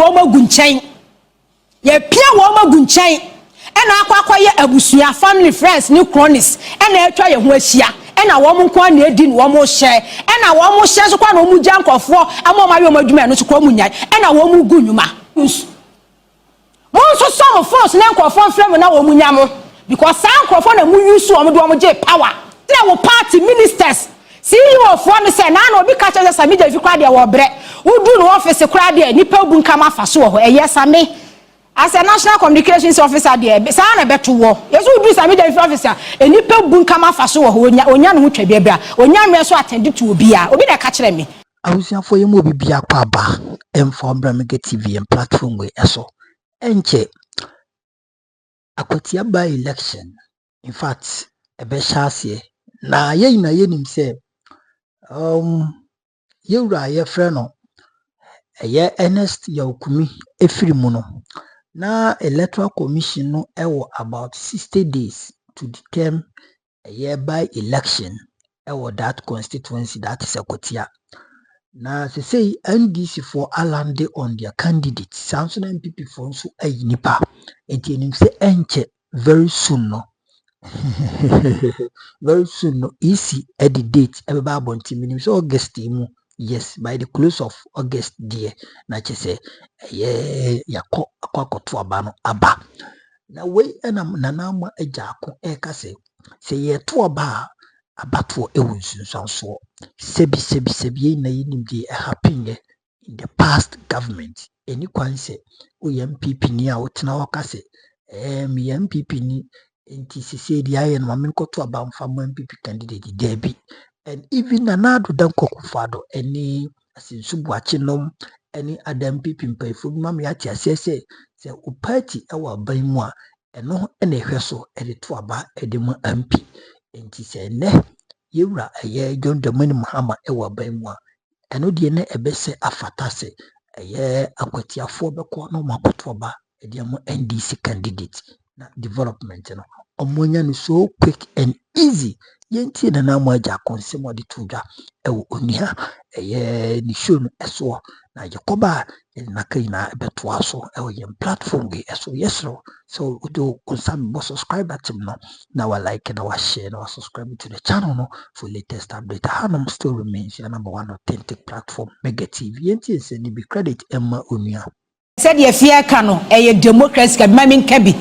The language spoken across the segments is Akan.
womo gunchen ye pia womo gunchen ena akwakoye abusua family friends ni cronies ena etwa ye ho ahia ena womo nko na edi womo hye ena womo hye so kwa na womo gya nkofo amoma we omadwuma no so kwa munyai ena womo gunwuma Monso some force na nkofo frem na womo nyamo because some nkofo na mu use womo do womo je power na wo party ministers CEO for no say na no bi ka che Sammy Gyamfi kwa de wo bre udu no office kwa de nipa bu nka ma fa so ho Sammy as a national communications officer there say na beto wo yeso udu Sammy Gyamfi officer nipa bu nka ma fa so ho onya no twa bia bia onya me so attend to obi a obi na ka kire me awusiafo ye mo bibia kwa ba inform Bramege TV and platform we eso enche akwatia by election in fact ebe shase na ye nim say yewura ye frɛ no eye Ernest Yaukumi efiri mu no na electoral commission no ewo about 60 days to determine a by election ewo that constituency that is Akwatia na say NDC for alande on their candidates Samson MPP for so nipa enti nim say enche very soon no very soon no easy at the date everybody bonti minim so August mu yes by the close of August dear na che say yakọ aba no aba na we na Ama Agyarko ka say ye to aba abato ewunsunsanso sebi na yinim de happen in the past government any kwan say o MPP ni a wotena waka say me MPP ni enti sisi di aye no mamenkoto aba mfa MPP candidate debi and even Nanado Dankokufado any asinsubuachi nom any other MPP mpaifu mam ya ti asese se o party ewa ban mu a eno ena ehwe so ede to aba ede mu MP enti se ne yewura eye John Dramani Mahama ewa ban mu a eno de ne ebese afata se eye akwatiafo beko no makoto aba ede mu NDC candidate na development no omonya no so quick and easy yenti na Ama Agyarko nsemo de tuja ewo onia ni show no eso na yakoba na kai na beto aso ewo yem platform we eso yesro so do konsam bo subscribe atim no na wa like na wa share na wa subscribe to the channel no for latest update hanum still remains your number one authentic platform Mega TV yenti se ni be credit emma onia said ye fear cano a democracy can mamin kabi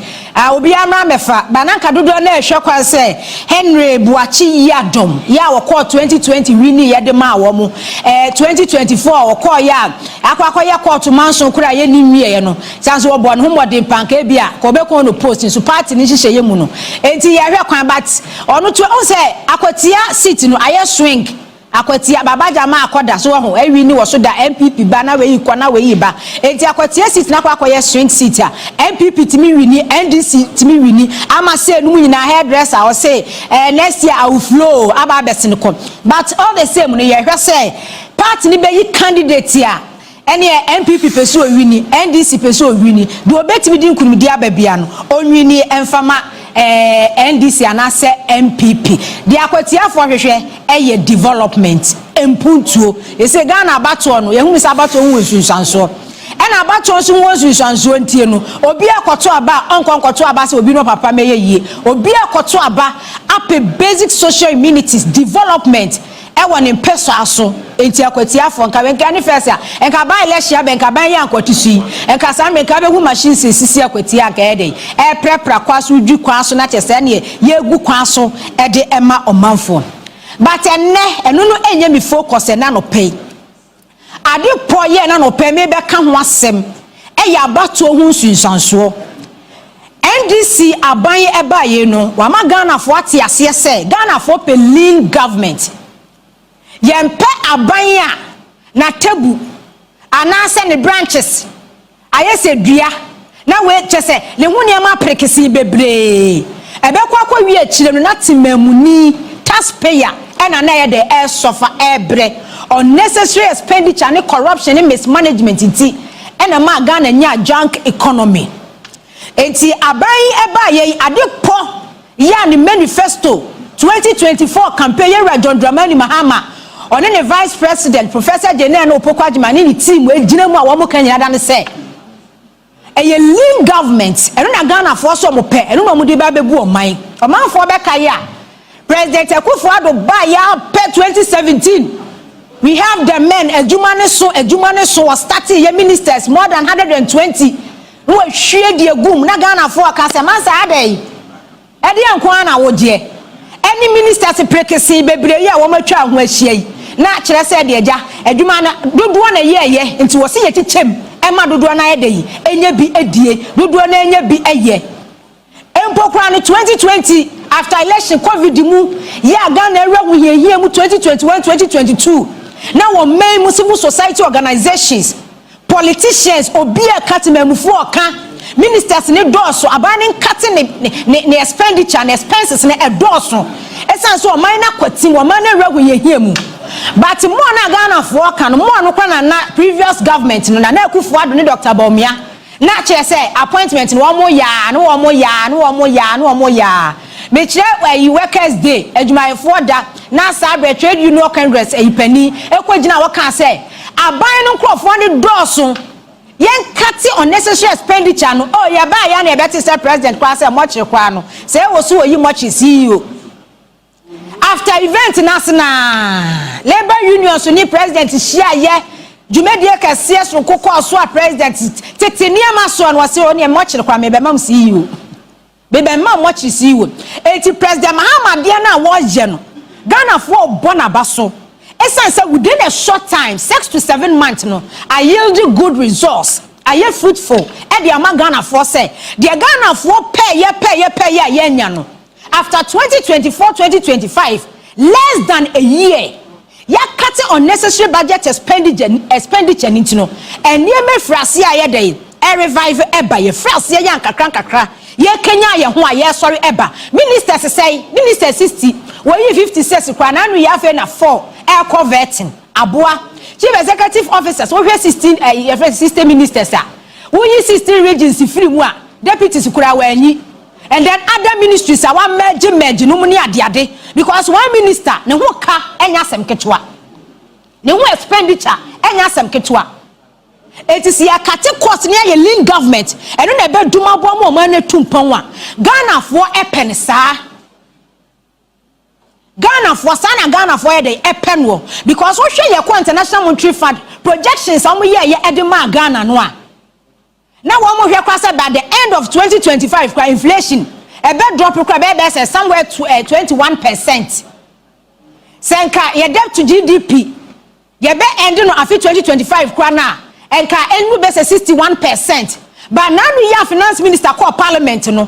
obi amra mefa bananka dodo na ehwe kwan say Henry Buachi Yadom ya wo call 2020 wini ye de ma wo mu 2024 wo call ya akwakoye court mansion kura ye ni wie no sanso wo bo no modern panka bia ko be ko no post so party ni hihye ye mu no enti ye hwe kwan but onu to on say Akwatia seat no aye swing Akwatia babaja ma akoda so ho awi ni wo so da MPP ba na we yi na we yi ba enti Akwatia seat na kwakoye swing seat a MPP timi wini NDC timi wini ama say no nyina hairdresser o say next year I will flow aba besin ko but all the same no ye hwe say party ni be yi candidate a ene MPP peso wini NDC peso wini do obetimi din kunudi ababia no onwini emfama NDC anase MPP di Akwatia for hwehwe eye development empuntuo ese Ghana abato no yehu misa abato hu nsunsanso ena abato so hu nsunsanso ntie no obi akoto aba onkonkoto aba se obi no papa meye yie obi akoto aba up basic social amenities development ewo ne peso aso enti Akwatia for nka wenka ni first enka ba election be nka ban yankotisi enka sa me nka be hu machine sisi Akwatia ka ede prepra kwaso dwu kwaso na chese ne yegu kwaso ede ema omanfo but eno no enye mi focus na no pay ade poye na no pay me be ka ho asem eya abato hu nsunsanso NDC aban eba ye no wa ma Ghana fo ate ase se Ghana fo pe lean government yempe abanya na tabu anase ne branches ayese dua na we chese le hune ma prekesi bebre ebekwa kwa wi achire no na timamuni taxpayer ena na ye de air suffer ebre unnecessary expenditure and corruption and mismanagement nti ena ma Ghana nya junk economy enti aban eba ye adepo ya ni manifesto 2024 campaign ya John Dramani Mahama on the vice president Professor Jenna Opokwa Jimani ni team we gina mu a wo mo kan nyada ne se lean government eno na Ghana for so mo pe eno na mo de ba bebu oman for be kaya President Akufo-Addo ba ya pe 2017 we have the men adwumane so was starting your ministers more than 120 no hwie de agum na Ghana for ka se man sa adai e de anko na wo de any ministers prekesi bebre ya wo matwa ho ahia yi na kire se de agya adwuma na dodo na ye nti wo se ye kyechem ema dodo na ye de yi enya bi edie dodo na enya bi eye empokra no 2020 after election covid mu ya Ghana erewu ye mu 2021 2022 now wo main civil society organizations politicians obia katemamufo oka ministers ne doso abani kate ne expenditure and expenses ne edoso esan so man na kwati wo man na erewu ye mu but mo na Ghana fo oka no mo no kwa na previous government no na Akufo-Addo ne Dr. Bawumia na che say appointment no mo ya me kire workers day adwumayefo da na sabre trade union congress ipani ekogina wo kan say aban no nkrofo ne doso yen kati unnecessary expenditure no oh ya ba ya na ebeti say president kwa say mo kire kwa no say wo so oyi mo kire CEO after event national labor union so ni president share ye jumedie kase so kokko so a president tetenia ma so no say oni mo kire kwa me be mam CEO bebe ma mo kire CEO enti president Mahama de na wo je no Ghana for bona baso esan say within a short time 6 to 7 months no I yield good results I yield fruitful e de ama Ghana for say de Ghana for pay ye nya no after 2024-2025 less than a year ya cut unnecessary budget expenditure nti no enie me frase aye dey e revive eba ye frase ye nkakra ye Kenya ye ho aye sorry eba ministers say minister 60 we 56 kwa na anu ya fe na 4 air converting aboa chief executive officers we 16 system ministers a we 16 regions free mu a deputies kura wa anyi and then other ministries are one merge no money ade because one minister ne ho ka enya asem ketwa ne ho expenditure enya asem ketwa it is ya kate cost near your lean government and no be duma bo mo man na tumpan wa Ghana for epen sa Ghana for sana Ghana for e dey epen wo because we hwe ye international monetary fund projections am ye edema Ghana no a now one more say by the end of 2025 inflation a bed drop be somewhere to 21%. Senka your debt to GDP ye be end no afi 2025 kwa na enka enu be 61%. But now we have finance minister call parliament no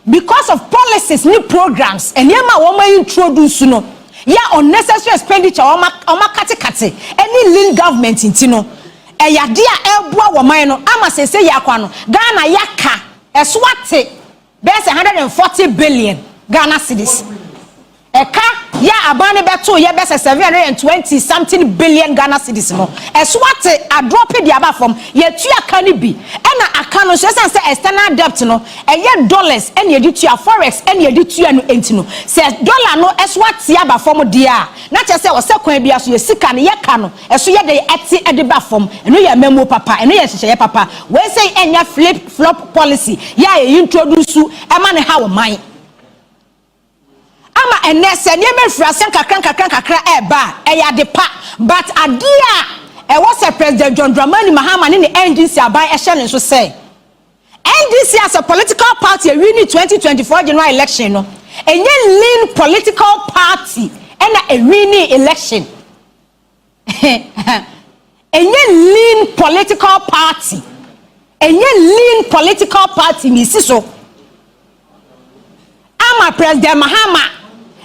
because of policies new programs and yema wo introduce no ya unnecessary expenditure o ma kate any lean government intino eya dia ebua wo man no ama sese yakwa no Ghana yaka eswate bese 140 billion Ghana cedis eka ya abane beto ye bese 720 something billion Ghana cedis no eswate a drop the aba from ye tua kan bi ena aka no so say external debt no eye dollars ena ye tua forex ena ye tua no entino say dollar no eswate aba from dia na che say o se kwan bia so ye sika ne ye ka no eso ye de eti edeba from eno ye memo papa eno ye hye papa we say enya flip flop policy ya ye introduce ema ne ha wo man ama enese ne me frase kakra eba eya de pa but adia e was a president John Dramani Mahama ne NDC aban e hye ne so say NDC as a political party winning 2024 general election no enye lean political party and a winning election enye lean political party mi siso ama president Mahama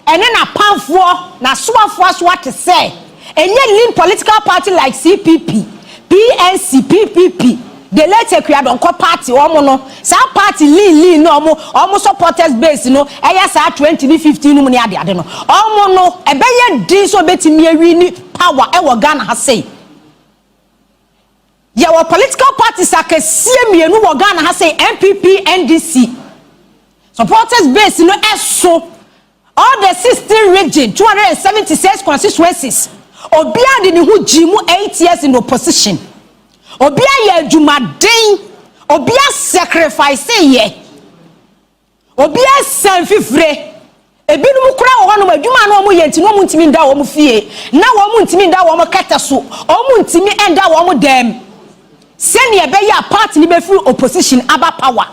and then a pamfo na swafo to say enye lean political party like CPP PNC PPP the late creator ko party omo no sa party lean no omo supporters base no eya sa 2015 no mu ni ade no omo no ebeye din so betimi awi ni power e wo Ghana ha say ye wo political parties akasie mienu wo Ghana ha say MPP NDC supporters base no eso all the 16 region 276 constituencies obia de ni hu jimu 8 years in opposition obia ye adwumaden obia sacrifice ye obia san fifre ebinum kura wo no adwuma na omo yenti no muntimi nda wo mo fie na wo muntimi nda wo mo kata so o muntimi enda wo mo dem senior be ya party ni be free opposition aba power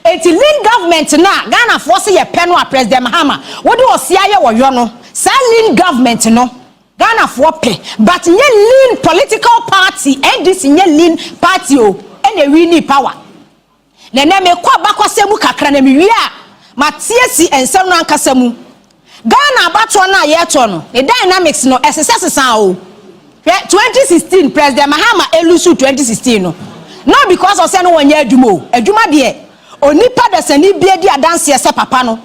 enti lean government na Ghana force ye peno a President Mahama wo de osia ye wo yo no sa lean government no Ghana for pe but nye lean political party NDC nye lean party o ene wi ni power na na me kwa bakwasemu kakra na me wi a matiesi ensem no ankasemu Ghana abato na ye to no the dynamics no esesesa o 2016 President Mahama elusu 2016 no not because of say no wanya adwuma de onipa da sani bia di adanse ese papa no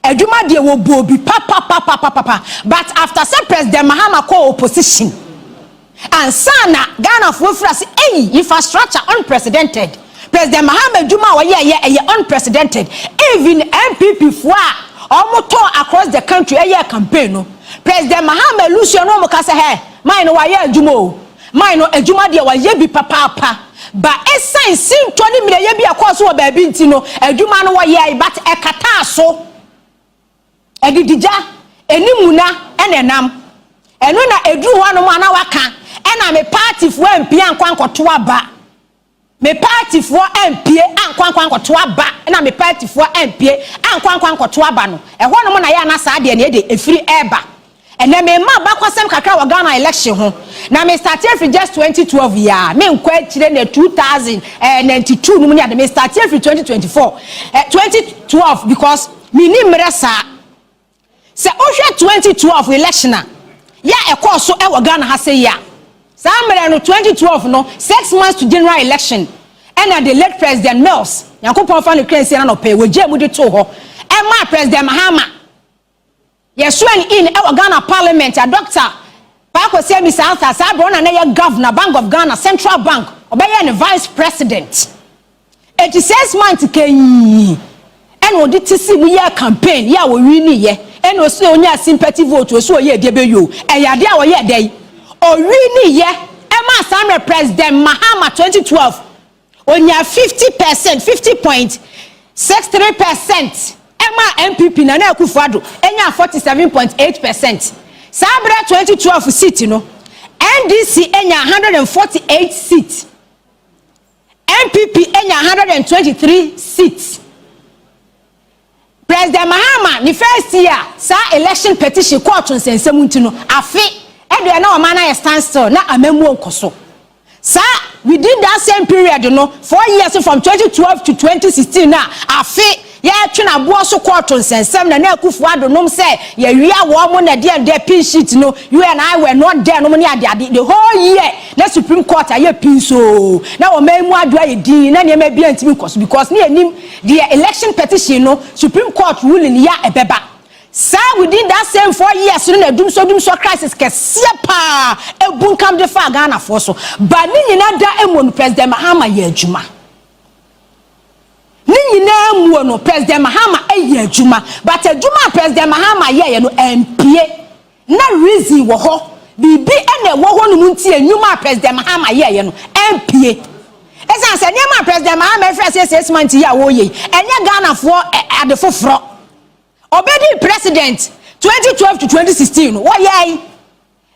adwuma de wo bobi papa but after say President Mahama call opposition and sana Ghana for frase infrastructure unprecedented President Mahama adwuma wo ye unprecedented even MPP for omoto across the country campaign no President Mahama Lucio no mo kase he mine wa ye adwuma o mine no adwuma de wa ye bi papa ba esan sim 20 million ye bi akoso wo ba bi nti no adwuma no wa ye but ekata so edidija enimuna enenam enu na edu ho no ma na waka ena me party fo MP ankwankoto aba me party fo MP ankwankoto aba ena me party fo MP ankwankoto aba no eho no mo na ya na saa de na ede efiri eba ena me ma ba kwasem kakra wa Ghana election ho na me started for just 2012 ya me nkwa kire na 2092 no mo ya de me started for 2024 2012 because me ni mresa se ohwe 2012 election ya ekọ so e wa Ghana ha say ya sa mere no 2012 no 6 months to general election and the late President Mills yankopon fa no krensi na no pe we je mu de to ho e ma President Mahama sworn in e wa Ghana parliament a doctor Bawku say mi sa bro na ye governor Bank of Ghana Central Bank obeye ne vice president 86 months kenyi and wo de tisi mu ye campaign ya wo wi ni ye and o so onya sympathy vote o so ye de be yo eyade a wo ye dey o wi ni ye e ma Sammy President Mahama 2012 onya 50% 50.63% Ama MPP na na Akufo-Addo enya 47.8%. Sabra 2012 seat no NDC enya 148 seats. MPP enya 123 seats. President Mahama ni first year sa election petition court nsensem ntino afi edo na o ma na stand still na amemu onkoso. Sa within that same period no 4 years from 2012 to 2016 na afi ya twena bo so court nsensem na Akufo-Addo nom say ya wia wo mo na de pin sheet no you and I were not there no mo ni ade the whole year na Supreme Court aye pin so na o memu adu aye din na ne ma bia ntimi koso because ne anim the election petition no Supreme Court ruling ya ebeba sa within that same 4 years no na dum so crisis kese pa ebun kam de fa Ghana for so ba ni nyina da emonu President Mahama ya adwuma Nina muo no President Mahama eye adwuma but adwuma President Mahama ye no empie na reason wo ho bibi ene wo ho no munti enwuma President Mahama ye no empie esa se niam President Mahama frɛ 6 months ya wo ye enye Ghana for ade foforo obedi president 2012 to 2016 wo ye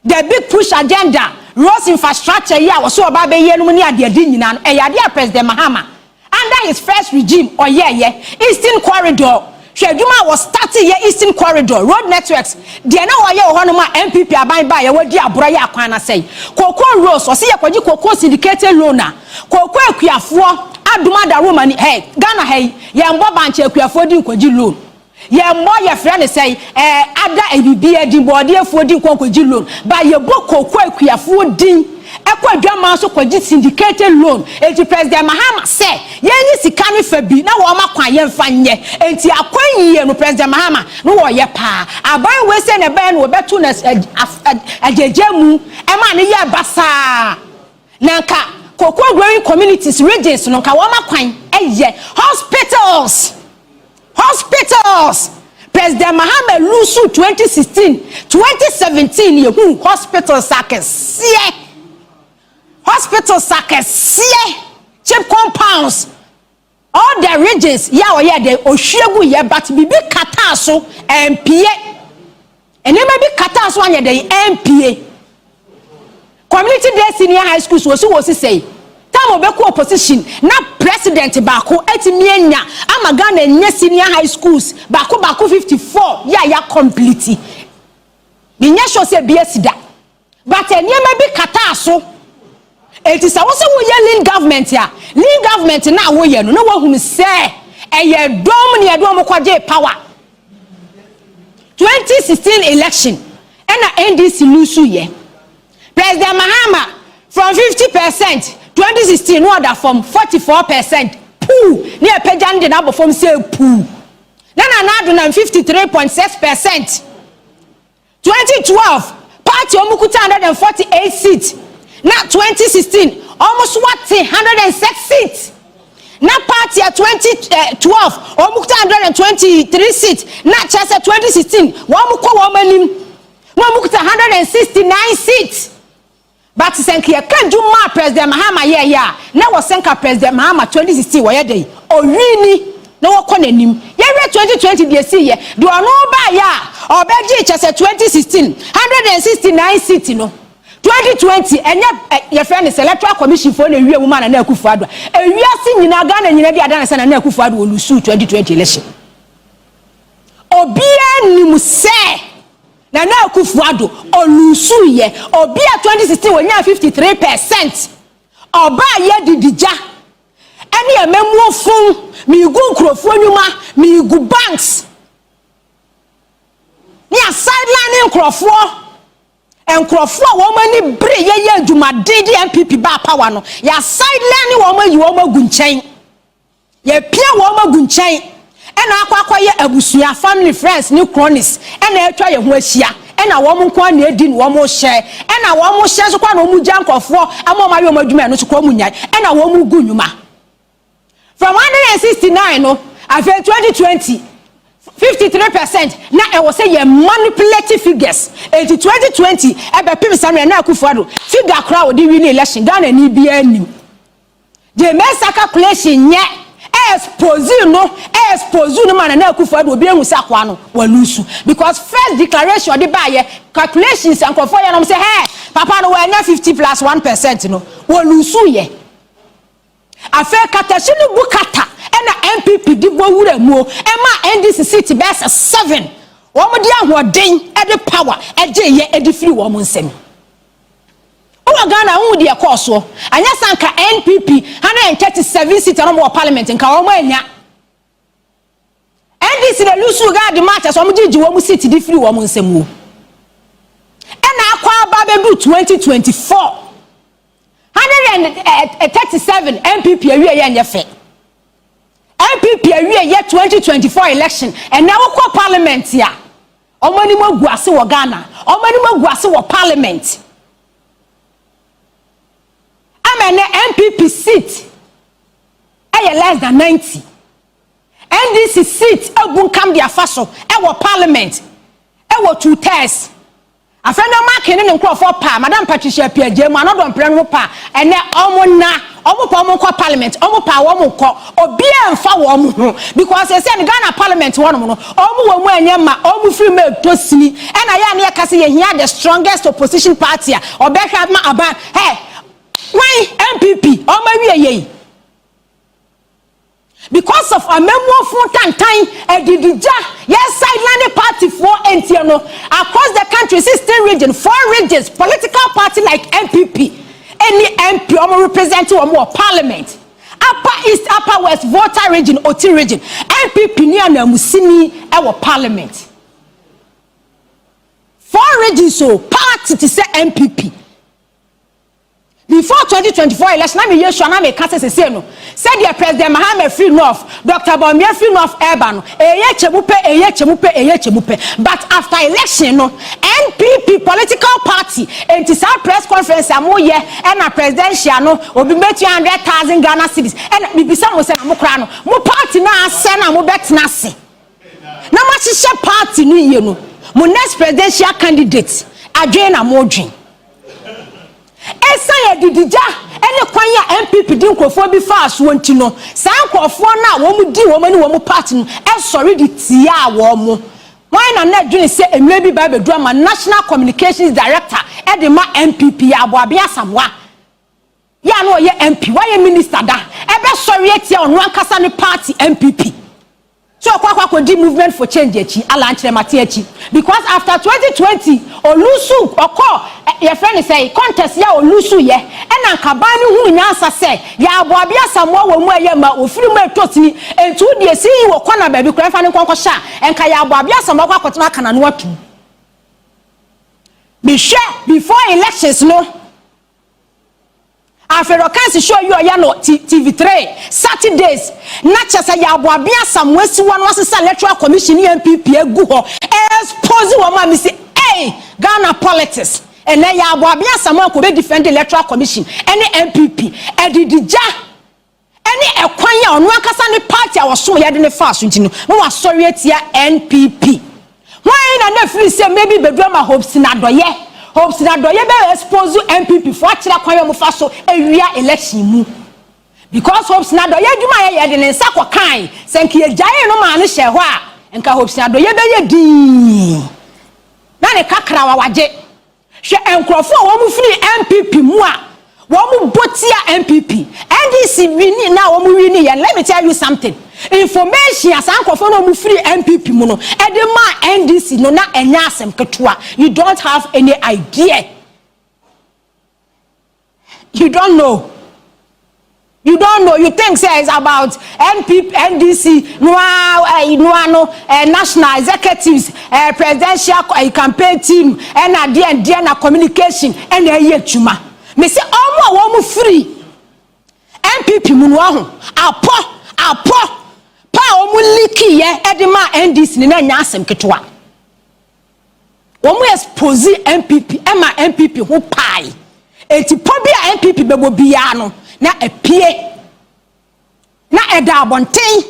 the big push agenda roads infrastructure ya wo so oba be ye no ni ade adi nyina no eyade President Mahama under his first regime or Eastern Corridor Sheduma was starting here Eastern Corridor road networks de na wo ye ho no ma MPP aban ba ye wadi abura ya kwan na say Koko Rose o se ye kwaji Koko syndicated loaner Koko akuafo aduma da Roma ni Ghana ye mbo banche akuafo di kwaji loan ye mbo ye friend say ada ebibi edi bode afo di kwaji loan ba ye bo Koko akuafo din ekwadwama so kwaji syndicated loan enti President Mahama say yenyi sika ni fa bi na wo makwan ye mfa nye enti akwan yiye no President Mahama no wo ye pa aban we say ne ban no betu na agejemu e ma ne ye basa nanka Koko growing communities regions no ka wo makwan eye hospitals President Mahama lusu 2017 ye hu hospital sakesie chip compounds, all the regions, ya or ya de Oshiagu ye, but bibi kataso MPA. And there may be kataso one day MPA. Community day senior high schools was say. Time obeko opposition na president Bawku etimienya ama Ghana nye senior high schools Bawku 54 ya complete. Binya show say biesida. But enye may be kataso. It is also we lean government ya. Lean government na wo ye no wo hunu say eye dom ne adom kwaje power. 2016 election and NDC lose ye. President Mahama from 50%, 2016 no other from 44%. Poo near Pejan the number from say poo. Then another 53.6%. 2012 party omukuta 148 seats. Now 2016 almost what 106 seats. Now party at 2012 omukuta 123 seats. Now chance 2016 omukuta 169 seats. But senkia can do more President Mahama yeah. Now was senka President Mahama 2016 where day. Oh really? No one nim. Yeah 2020 they see yeah. Do I know by ya or beji chance 2016 169 seats no. 2020 and your friend is electoral commission for a real woman and Akufo-Addo. A we are seeing in Ghana and you know and Akufo-Addo will lose 2020 election. Obia ni say na Akufo-Addo olusu ye obia 2016 when you 53%. Oba ye didija. Any a memo fun mi gu nkrofo nyuma mi gu banks. Ni a sideline nkrofo and Crawford woman bre ye juma dedi MPP ba power no ya sideline woman you woman gunchen ye pia woman gunchen and akwa ye abusua family friends new cronies and etwa ye ho ahia and a woman kwa na edi no woman share and a woman share so kwa no mu jan Crawford amoma ye omadwuma no so kwa mu nyai and a woman gunwuma from 169 no after 2020 53%. Now I was say manipulative figures. In 2020, ebe pim Sammy na Akufo-Addo figure crowd di win election Ghana ni bia nim. The mesa calculation ye expose no man na Akufo-Addo obi ehun sakwa no walusu because first declaration the buy calculations and confirm you know say hey papa no we na 50 plus 1% no walusu ye. Afa katashinu bukata na MPP di bowura mu ema NDC city best 7 wo di ahoden e de power e je ye e di free wo mo nsem o Ghana hu di ekoso anya sanka NPP 137 seats no mo parliament nka wo mo anya NDC na lusu ga di match so mo gigi wo mo seat di free wo mo nsem wo e na akwa ba be do 2024 137 MPP awie ye nyefe MPP awie ye 2024 election and now ko parliament ya omani magu ase wo Ghana omani magu ase wo parliament amene MPP seat aye less than 90 NDC seat agun kam dia faso e wo parliament e wo 2/3 afena marking ne nkrofo pa madam Patricia Piajem anodon pre no pa ene omo kwa parliament omo pa omo ko obi emfa wo omo because they say Ghana parliament one no omo wo mu anyama omo free me tosini ena ya na yakase ye hia the strongest opposition party obehwa ma aban hey why MPP omo wie ye because of a memo for tantan edidija yes sideline party for NTNO across the country 16 region 4 regions political party like MPP any MP represent more parliament upper east upper west voter region Oti region MPP ni na musini e wo parliament 4 regions so party to say MPP before 2024 election, I'm here. Shana me can't say no. Said the President Mahama free north, Dr. Bawku free north urban. Eye chemupe. But after election, no NPP political party. And this our press conference, I'm here and a presidential no. Obi bet 200,000 Ghana cedis. And bibisa mo say mo kra no. Mo party na ase na mo bet na se. Na ma hihye party no ye no. Mo next presidential candidate adwen na mo dwen. Esa ye didija any kwanya MPP di nkrofo bi fa aso nti no saa nkrofo na wo mu di wo mani wo mu party no e sorry di tia wo mu why na na dwene say emre bi ba bedu ama national communications director e de ma MPP ya aboabia samwa ya no ye MP why minister da e be sorry etia onu ankasa ne party MPP so kwa di movement for change echi ala nchire mate echi because after 2020 olusu okọ your friend say contest ya olusu ye na nkaban ni hu nyansa say ya aboabia samwa wo mu aye ma ofiri mu etotini entu de esi wo kona ba bi kura fa ne konko sha enka ya aboabia samwa kwa kotema kana no atu be sure before elections no Afrokansi show you ya no TV3 Saturdays na chesa ya aboabia samwesi won wasesa electoral commission MPP egu ho expose wo ma mi say hey Ghana politics and ya aboabia samwa ko be defend electoral commission any MPP edidija any ekwan ya onu akasa ne party a woso ya de ne fast ntino no wa sorry atia NPP why na free say maybe bedroom hopes na doye hopes na doye be expose MPP for akira kwan yo fa so ewia election mu because hopes na doye dwuma ye de ne nsa kokan senki ejaye no ma ne hye ho a enka hopes na doye be ye din na ne kakra wa waje hwe enkrofo wo mu firi MPP mu a wo mu botia MPP NDC wini na wo mu wini ye let me tell you something information as ankrofo no mu firi MPP mu no edema NDC no na enya asem ketua you don't have any idea you don't know you think say it's about NDC national executives presidential campaign team and na communication and yetuma me say omo wo mu free MPP mu no ho apo pa omu liki ye edema NDC ni na nya asem ketwa omu expose MPP ema MPP ho pai enti pobia MPP bebo bia no na epie na eda abonten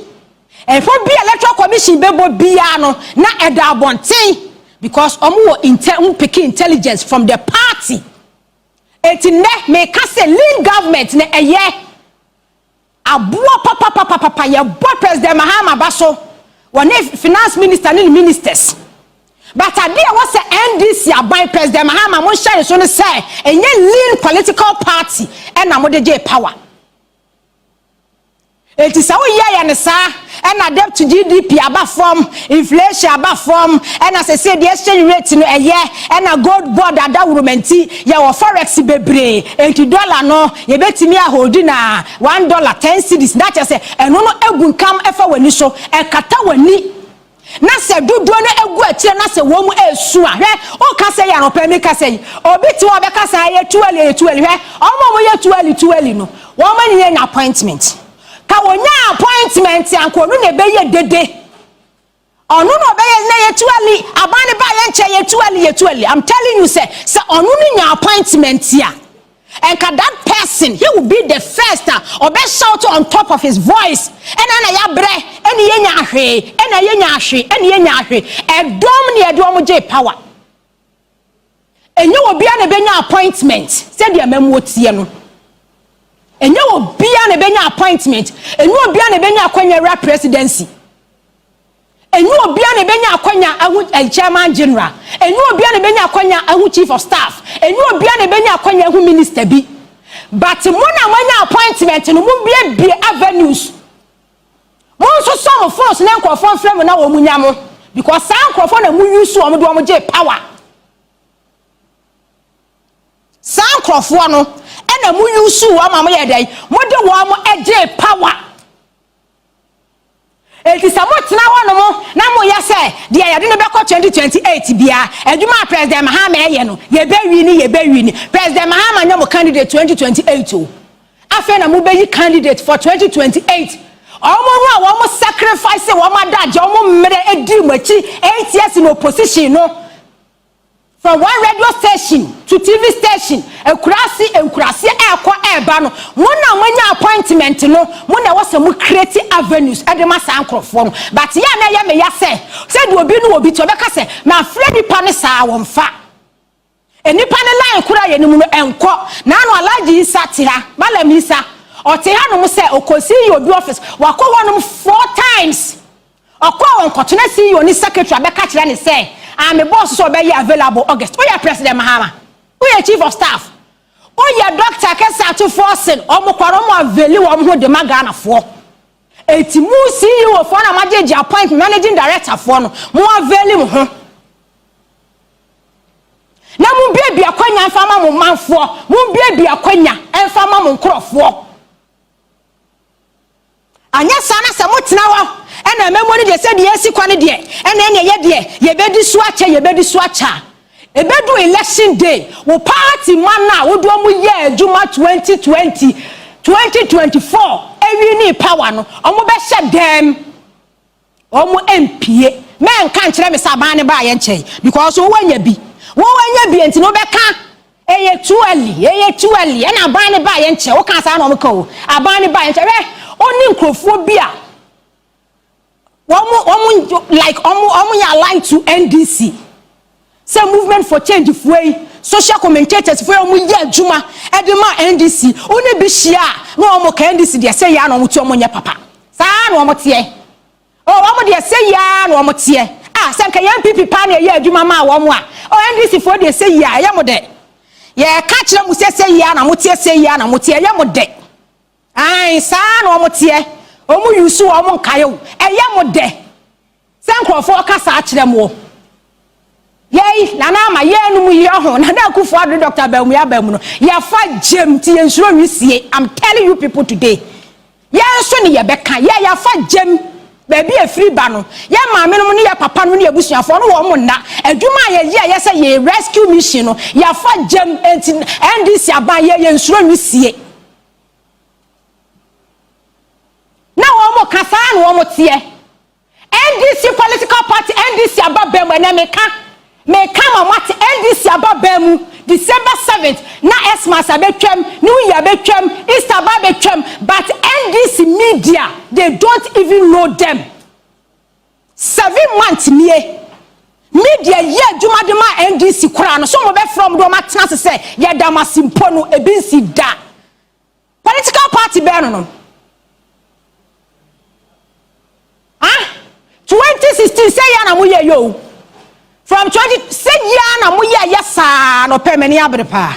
pobia electoral commission bebo bia no na eda abonten because omu wo intelligence from the party enti ne me ka say lean government na eye abuo papa ya bo president Mahama Baso one finance minister ni ministers but ade was NDC aban president Mahama mo share so no say enye lean political party and na mo de power eti sa wo ya ne sa and debt to GDP aba from inflation aba from and as I say the exchange rate no eye and a gold board adawurumenti ya wo forex bebre enti dollar no ye betimi a hold na $1 10 cedis that say eno no egu nkam efa wani so e kata wani na se dudu no egu atire na se wo mu esu a hwe o ka se ya no pa mi ka se obi ti wo be ka se ye tuali hwe omo mo ye tuali no wo ma ni nya appointment ka wonya appointment anko no ne beye dede onu no beye na yetuali abane ba ye nche yetuali I'm telling you say onu ni nya appointment ya and that person he will be the first or be shout on top of his voice and na ya bre eni ye nya hwe eni ye nya hwe edom ne edom je power enye obi a na be nya appointment said the memo tie no enye obia na benya appointment enye obia na benya akwanya presidency enye obia na benya akwanya ahu chairman general enye obia na benya akwanya ahu chief of staff enye obia na benya akwanya ahu minister bi but mona manya appointment no mu bia avenues mo so some force na nkofo frem na wo munya mo because san nkofo na mu use wo mo do mo je power san nkofo no na mu use wo ma mo ye dai mo de wo mo eje power eti sa mo tena wo no mo na mo ye se de ya de ne be ko 2028 bia adwuma president Mahama eye no ye be wini president Mahama nya mo candidate 2028 o afa na mo be yi candidate for 2028 omo no wo mo sacrifice wo ma daje wo mo mere edi mo chi 8 years in opposition no from one radio station to TV station enkurasi ekwa eba no mona manya appointment no mona wose mu create avenues edema sankrofo no but ya na ya me ya say de obi no obi to be ka say na Freddy pane sa won fa enipa ne line kura ye nimu no enko na no alaji isa te ha malam isa o te ha no mo se okosi yi obi office wakọ wonom 4 times okọ won kotuna CEO ni secretary abeka kire ne se am boss so be available August we president Mahama we chief of staff we doctor kesa to forcing omokwaro mo aveli wo mo de magana fo eti mu CEO fo na majeje appoint managing director fo no mo aveli mo ho na mu bia akwanya mfama mo manfo mu bia akwanya mfama mo nkrofo anya sana se motena wa ena memo ni de se de esi kwane de ena ene ye de ye bedi so acha ebedu election day wo party man na wo do mu ye adwuma 2024 ewi ni power no omo be hye dem omo MPA men kan kire me saban ne ba ye nche because wo wanya bi enti no be ka eye tuali ena aban ne ba ye nche wo kan sa na omo ka o aban ne ba ye nche we oni nkrofo bi a omo ya aligned to NDC say movement for change foi social commentators foi omo ye adwuma edema NDC oni bi hia na omo ka NDC de say ya na omo tu omo nya papa sa na omo tie omo de say ya na omo tie say nka yan PP pa na ye adwuma ma omo a NDC for de say ya ya mo de ye ka kire mu say ya na mo tie say ya na mo tie ya mo de ai sa na omo tie omo yusu omo nkayo ya mo de se nkrofo ka sa kire mo yei na na ma ye nu mu ye ho na da kufu adu Dr. Bawku ya ba mu no ya fa jem ti ye nsuro wisie. I'm telling you people today ye so ne ye beka ye ya fa jem baby e free ba no ye maame no ne ye papa no ne abusuafo no wo mo na adwuma ye say ye rescue mission no ya fa jem enti NDC aban ye nsuro wisie na wo mo kasa na wo mo tie NDC political party NDC ababem na me come what NDC ababem December 7th na Xmas abetwam New Year betwam Easter abetwam but NDC media they don't even know them 7 months media ye adwuma de ma NDC kura no so mo be from do ma tena se ye da masimpo no ebinsi da political party be no 2016 say ya na mo ye yo from 20 say ya na mo ye yesa no pemani abrepa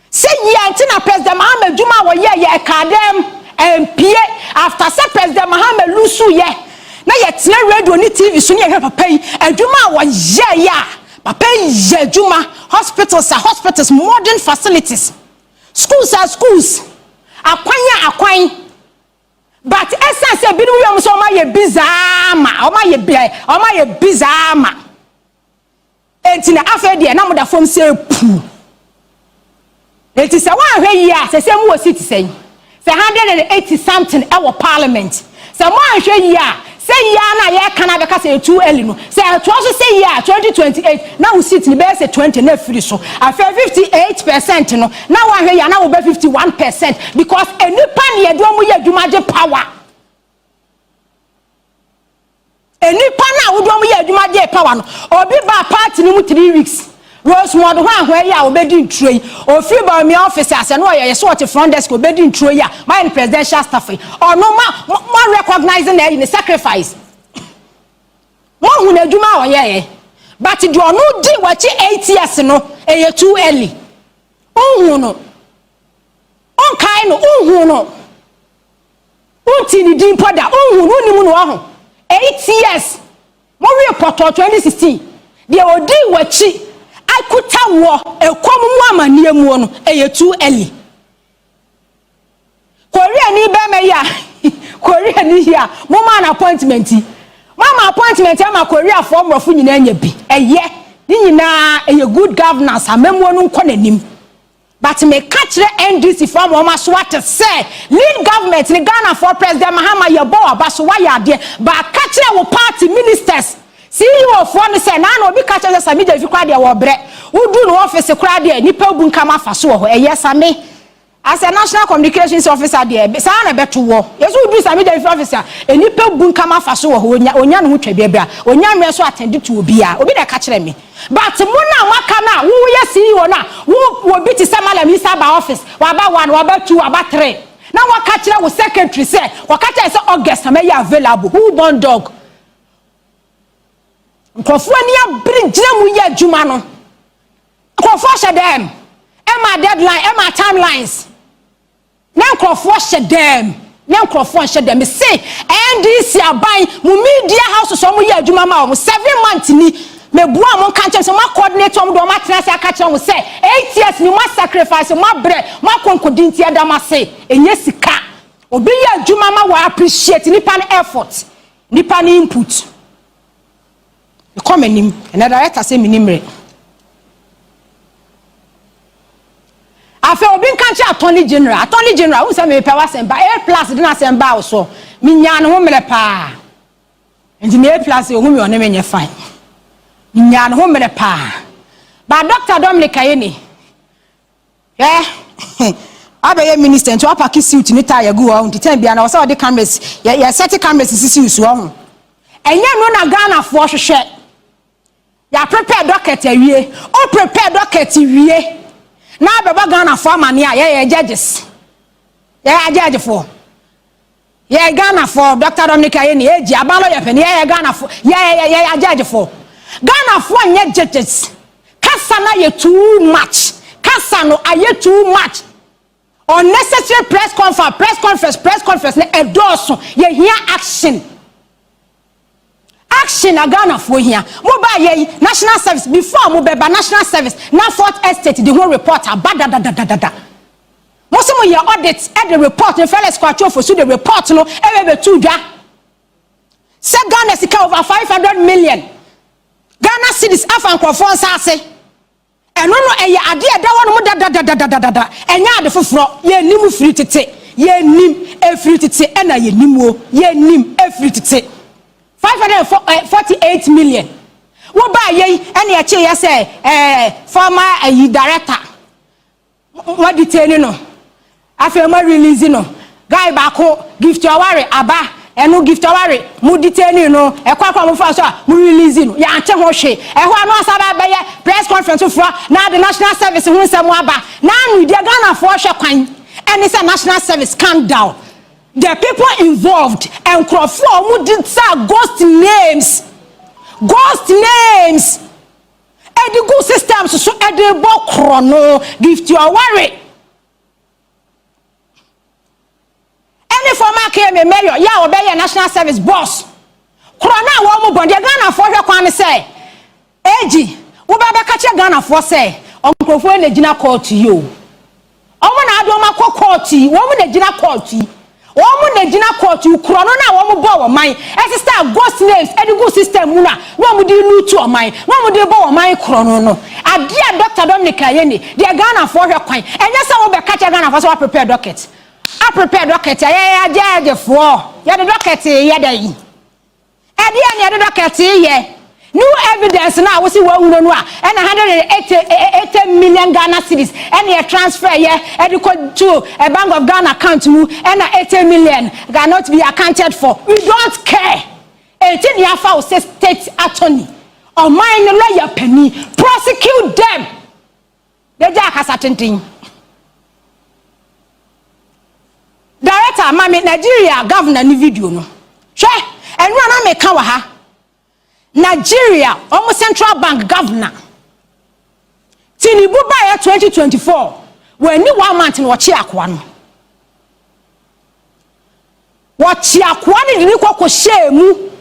say ya ntina president Mahama Juma wo ye kadem MPA after say president Mahama lusu ye na ye tena radio ni TV so ne ye papa yi adwuma wo ye ya papa ye adwuma hospitals modern facilities schools akwan but essence e bi no yom so ma ye bizama o ma ye bizama enti na afa de na moda fom se pu enti se wa hwe yi a se mu o citizen se 180 something e wo parliament se mo hwe yi a se ya na ye kana be ka se too early no se to so se ya 2028 na wo sit ni be se 20 na free so afa 58% no na wa hwe ya na wo be 51% because enipa ne ye do mu ye adwuma je power enipa na wo do mu ye adwuma je power no obi ba party ni mu 3 weeks Rose mod ho ahwe ya obedi ntro o free by me office ase no ye so what front desk obedi ntro ya my presidential staff ono ma recognizing the sacrifice mo hu na adwuma o ye but do ono di wachi 8 years no e too early onhu no on kai no onhu no unti ni din poda onhu no nimu no ho 8 years mo report 2016 de odi wachi akuta wo ekomu mu amanie mu no eye too early Korea ni be me ya Korea ni ya mo man appointment ama Korea for mrofu nyina anya bi eye ni nyina eye good governance amemu no nko nanim but me catch NDC from Oma Swat say lead government in Ghana for President Mahama Yabo abaso wa ya de but catch wo party ministers CEO for me say na obi catch Sammy Gyamfi kwa de wo bre udu no office kwa de nipa bu nkama fa so ho eye Sammy as a national communications officer there say na beto wo yeso do Sammy Gyamfi officer enipa bunka mafa so wo onya no twa bia onya me so attend to obi na ka kire me but mo na waka na wo ye CEO na wo bi ti samala mi saba office wa ba 1 wa ba 2 wa ba 3 na waka kire wo secretary say waka kire say August am available who born dog nkofo ani abiri gina mu ye adwuma no nkofo hye dem Emma deadline Emma timelines na nkofo hye dem na nkofo hye dem say NDC aban mu media house so mo ye adwuma ma o 7 months ni mebua mo kan che so ma coordinate mo do ma trase aka che mo say 8 years ni ma sacrifice ma bre ma konkodi ntia da ma say enye sika obi ye adwuma ma wa appreciate nipa no effort nipa no input e come enim na director say minimre afa obi nkan che attorney general who say me pay wasemba A+ din asemba so me nya no ho mele pa nti me A+ o hu me one me nye fine me nya no ho mele pa ba Dr. Dominic Ayeni abaye minister nti apaki suit ni tie go ho nti time bia na so the cameras ya set cameras sisi so ho enye no na Ghana fo hwehwe ya prepare docket awie o prepare docket wie na baba Ghana for mania ye judges ye judge for ye Ghana for Dr. Dominic Ayeni eji abalo ye pen ye Ghana for ye judge for Ghana for nye judges kasa na ye too much kasa no aye too much unnecessary press conference na endorse ye hear action na Ghana for here mo ba ye national service before mo be ba national service na Fourth Estate the whole report abadadadadada mo se mo ye audit at the report in fellow squatcho for so the report no e be tu dwa se Ghana sika over 500 million Ghana cedis afan kwofo nsase eno no eye ade eda wono mo dadadadada enya ade foforo ye nim free tete ye nim e free tete ena ye nim o ye nim e free tete 548 million. Wo ba ye ene ya che ye say former director. What detain no. Afa ma release no. Guy Bawku gift aware aba eno gift aware mu detain no e kwakwa mo fa so mu release no. Ya anche ho hwe. E ho anu asaba be ye press conference for na the national service hu nsem aba. Na anu de Ghana for hwe kwan. Ene say national service calm down. The people involved and Crawford who did say ghost names. And the good systems so at the book chrono gift your worry. Any former came a mayor, ya obey a national service boss. Corona woman bond, you're gonna for your quan say. Eji, Ubaba catch a gunner for say, Uncle Fuen a dinner call to you. I don't want to call to you, woman a dinner call to you. Woman na gina court you krono na wo bo wo man sister ghost names e the good system na wo mo di lutu o man wo mo di bo wo man krono no ade a Dr. Dominic Ayeni de Ghana for hwe kwan enye se wo be ka Ghana for so prepare docket a prepare docket ya judge for ya the docket ya da yi e de ya the docket ye new evidence now we see what we know and 180 million Ghana cedis and a transfer here and to a Bank of Ghana account and 80 million cannot be accounted for. We don't care. 18 years for say state attorney or mine lawyer penny prosecute them. They jack has certain thing. Director, mami Nigeria governor ni video no. She and run make kawa Nigeria, almost central bank governor. Tinibu by 2024, when you 1 month in Wachiakwan. Wachiakwan is Nico shame.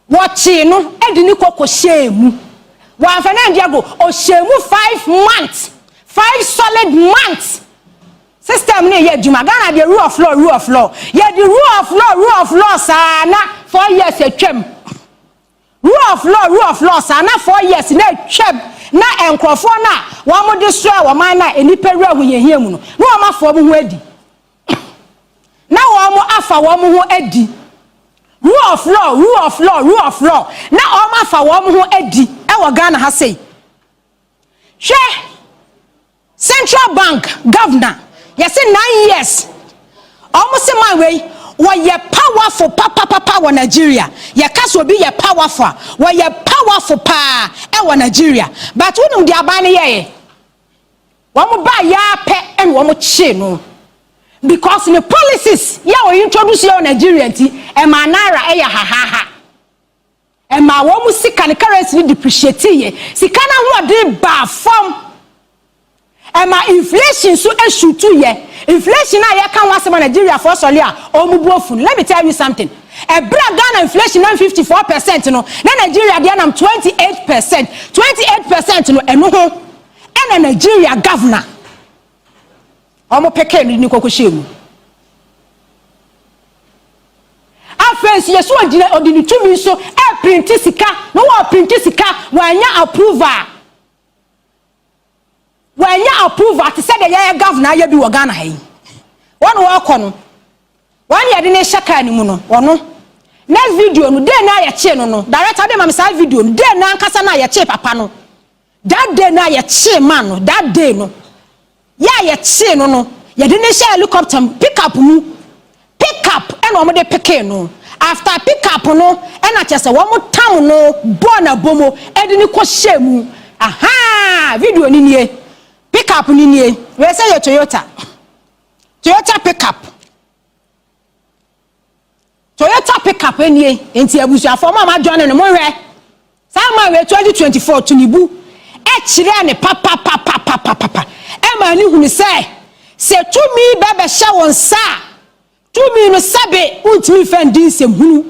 Wachino, and Nico shame. One Fernando or shame 5 months, 5 solid months. System near Jumagana, the rule of law. Yeah, the rule of law, sana 4 years a chem. Rule of law, sana 4 years na cheb na enkrofo na wo mo destroy wo man na enipa wura hu ye hiamu no na wo ma fo mo ho adi na wo mo afa wo mo ho adi rule of law na wo ma afa wo mo ho adi e wo Ghana ha sei hwe Central Bank governor Yes, 9 years. Almost my way. Why ye powerful papa wa Nigeria. Ye caso be ye powerful. Why ye powerful pa e Nigeria. But unum di abani ye. Wamu ba ya pe and wamu chino. Because in the policies ya we introduce you Nigeria ti e manara e ya ha. E ma wamu sika ni currency depreciate ye. Sika na hu ade ba form. E ma inflation so e shutu ye. Inflation na ya kan wase Nigeria for solia omubuofun. Let me tell you something. A Ghana inflation na 54% no. Na Nigeria dey na 28%. 28% no eno ho. E na Nigeria governor. Omo peke ni kokoshemu. Afensi yeso odini tumi so e print sika no wa print sika wanya approval. When you approve at said the governor you be Ghana hai. One walk on. One year didn't shaka anymore. Or no. Next video no day na ya che no. Director dem am side video day na nkasa na ya che papa no. That day na ya che man no. That day no. Ya che no. Ya didn't share helicopter pick up mu. Pick up and omo de pick no. After pick up no and I just say one more town no born a bomo e de ni ko shemu. Aha video ni nie. Pick up nini we say your Toyota pick up enie enti abusuafo ma join no mo hwe sama we 2024 tunibu e kire ne papa e ma ni hunu se tumi bebe hye won sa tumi no sabe untimi fendi nsem hunu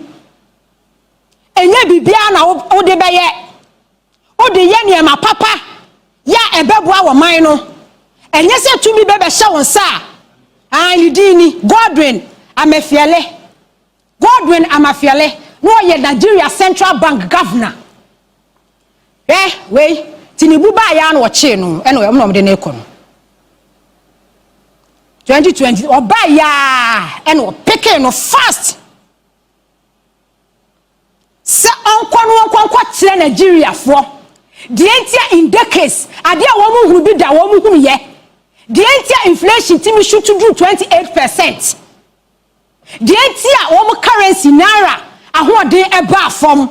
enye bibia na wo de beye wo de ye ne ma papa ya ebeboa wo man no enye se tumi bebe hye won sa lidini Godwin Amafiale no ye Nigeria Central Bank governor we tinibu ba ya na wo che no e no ye no de na ekọ no 2020 oba ya e no pick no fast se onko kire Nigeria fo the entire in decades ade a wo mu huru bi da wo mu huru ye the entire inflation timi shoot to do 28%. The entire wo mu currency naira ahode eba fom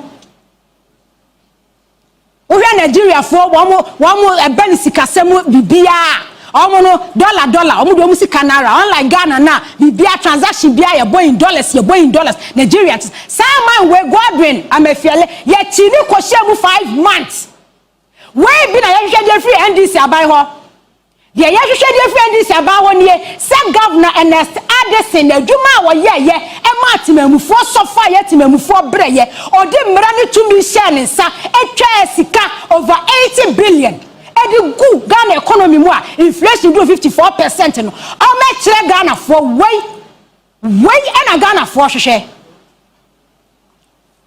wo hwe Nigeria fo wo mu eba ni sikasem bibia omo no dollar omo do mu sika naira unlike Ghana na bibia transaction bia ye boy in dollars Nigeria Simon we Godwin Amafiale ye chini ko shemu 5 months we bi na ye hwede free NDC abai ho de ye hwede free NDC abai ho ne se governor Ernest Addison adwuma wo ye e ma timamufo sofa ye timamufo breye odi mra ne tumi share nsa etwa sika over 80 billion edi gu Ghana economy mu a inflation do 54% no o me kire Ghana for way e na Ghana for hwehwe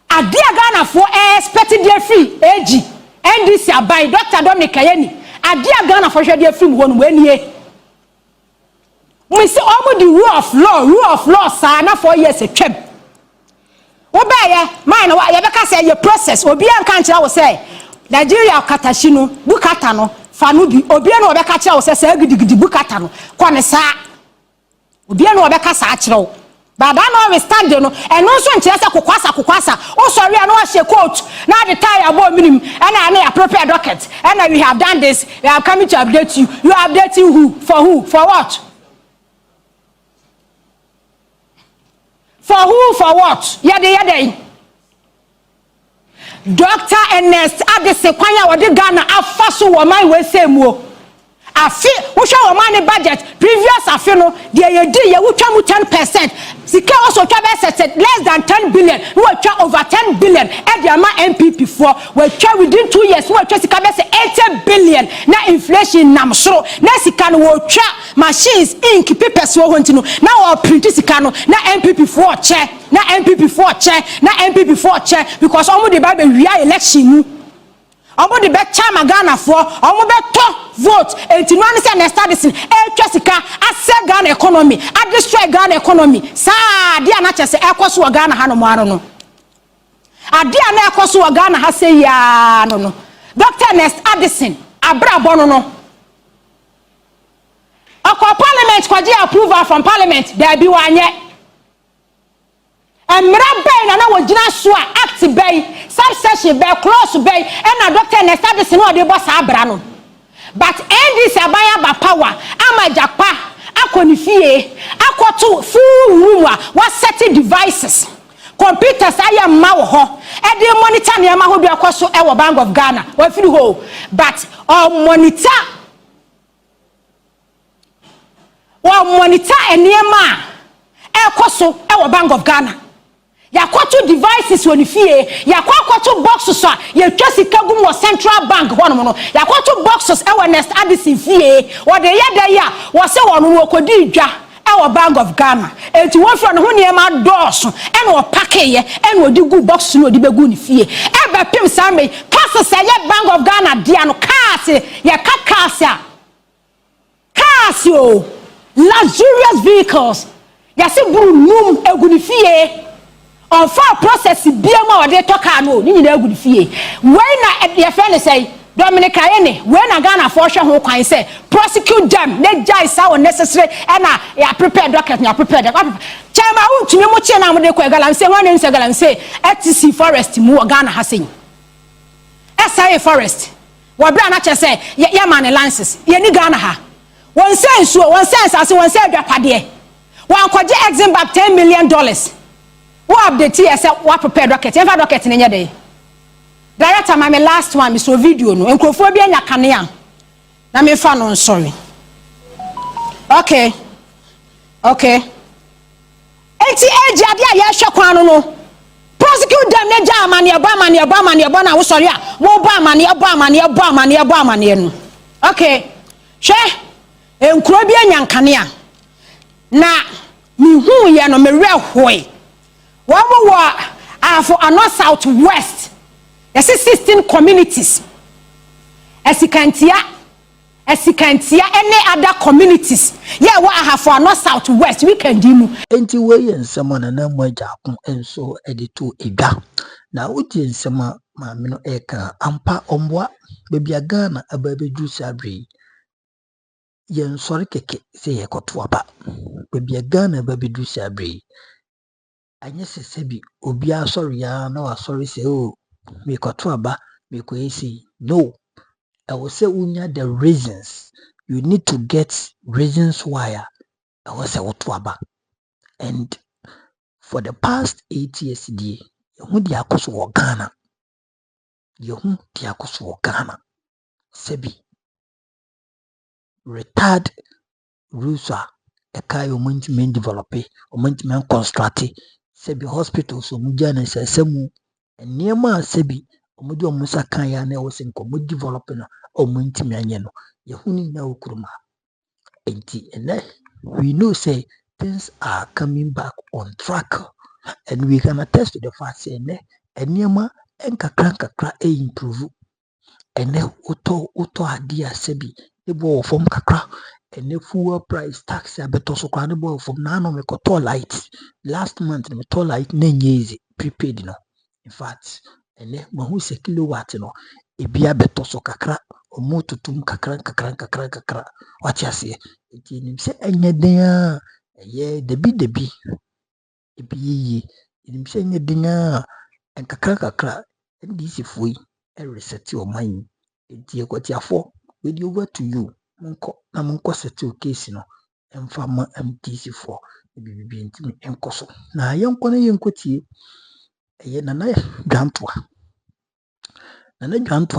ade Ghana for expected dey free ag NDC abai Dr. Dominic Ayeni ade Ghana for hwehwe dey free mu no wanie we say almost the rule of law sa na 4 years atwam obaye man na ye beka say ye process obi an kan kira wo say Nigeria katashi no bukata no fa no bi obi na obeka kira wo say gidigidi bukata no kwane sa obi na obeka sa kira wo but that no we stand no and no so nkira say kokwasa o sorry na wa she coat na the tie abo minim and na appropriate docket and we have done this we have come to update you updating who for what for what yade Dr. Ernest Addison kwanya wode Ghana afaso wo man we semuo afi wo hwe wo man budget previous afi no de ye di ye wo twa mu 10% sika also twa be set less than 10 billion wo twa over 10 billion e de ama MPP for we twa within 2 years wo twa sika be 80 billion na inflation nam soro na sika no wo twa machines ink papers wo honti no na wo print sika no na MPP for che na MPP for che because omo de ba be wia election mu omo de be chama Ghana for omo be to vote enti no an say Ernest Addison twa sika ase Ghana economy destroy Ghana economy sa dia na chese ekoso Ghana ha no mo aro no adia na ekoso Ghana ha say ya no Dr. Ernest Addison abrabo no Oko parliament kwaje approval from parliament there be wanye. Emra bay na wojina so act bay subsection bay clause bay and a doctor and establish no dey boss abra no. But NDC abaya ba power Ama Agyarko akonifie akoto full room wa set devices computers aya ma wo ho e dey monitor ne ma ho bi akoso e wo Bank of Ghana wa firi ho but monitor enema ekoso e wo Bank of Ghana yakoto devices woni fie yakoto boxes a ye twasi kagum wo Central Bank hono no yakoto boxes e wo next adisi fie wo de yeda ya wo se wo no kodi dwa e wo Bank of Ghana enti wo fro no ho ne ma doso e no pack ye e no di gu box no di begu ni fie e be pim Sammy cars se ye Bank of Ghana dia no cars ye cars yo luxurious vehicles yasi buru num eguni fie on far process biama o de toka no ni nyina eguni fie when na ye fe ne say Dominic Ayene when na Ghana for hwe ho kwan say prosecute them they jai sa unnecessary and ya prepare docket ya prepare chama untumi mo che na mo de ko galam say one nse galam say ETC forest mu Ghana ha say SIA forest wa bra na che say ya man lances ye ni Ghana ha one sense one sense as one say adwapade one kwaje exim back $10 million what update here say what prepare docket ever docket ne nyede director my last one me so video no enkrofo bia nya kanea na me fa no sorry okay enti age ade a ye hwe kwan no prosecute them ne ja amane na wo sorry a wo ba amane no okay hwe enkro bia nya kanea na mi hu ye no me rehoi wo mo afo ano south west yes 16 communities esikantia any other communities yeah what I have for no south west we can do enti we ensema na Ama Agyarko enso edito edwa na uti ensema ma me no eka ampa omboa bebia Ghana ababedu sabre yen sori keke se ye koto aba bebia Ghana ababedu sabre anye sesebi obi asori ya na wasori se o me koto aba me ko esi no I will say unya the reasons you need to get reasons why I will say wotwaba and for the past 8 years yehu di akoso wo Ghana sebi retired rusa ekayo management develop management construct sebi hospitals omujana sesemu enema sebi omudi omusa kan ya na wo senko mo develop na omuntimi anye no yehu ni na okuruma enti ene we know say things are coming back on track and we can attest to the fact say enema enkakra improve ene uto adia sebi ebo form kakra ene fuel price tax abeto so kwa nebo from na no me koto light last month me to light na nyezi prepaid no in fact ene mahu se kilowatt no ebia beto so kakra omotutum kakra wati ase enti nim se enye den a eye debi ebi yi nim se enye den a enkakra NDC foi reset your mind enti ekotiafo we di over to you monko settle case no emfa ma MDC for bibi ntimi enkoso na yenko na yenkotie eye nana dwantoa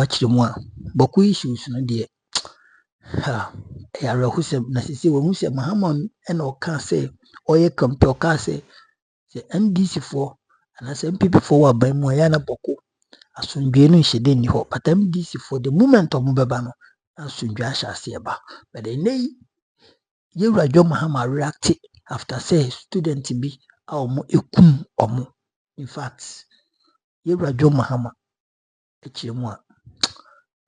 chiremu a Bawku issues no de ya rahusem na sisi wo hu se Mahamon ena oka se oye kampe oka se NDC for ana se MPP for wa ban mu ya na Bawku asundwe no nhede ni ho but MDC for the moment of mubeba no asundwe ashase eba but enei Yewura Mahama react after say student bi a omo ekum omo in fact Yewura Mahama echiremu a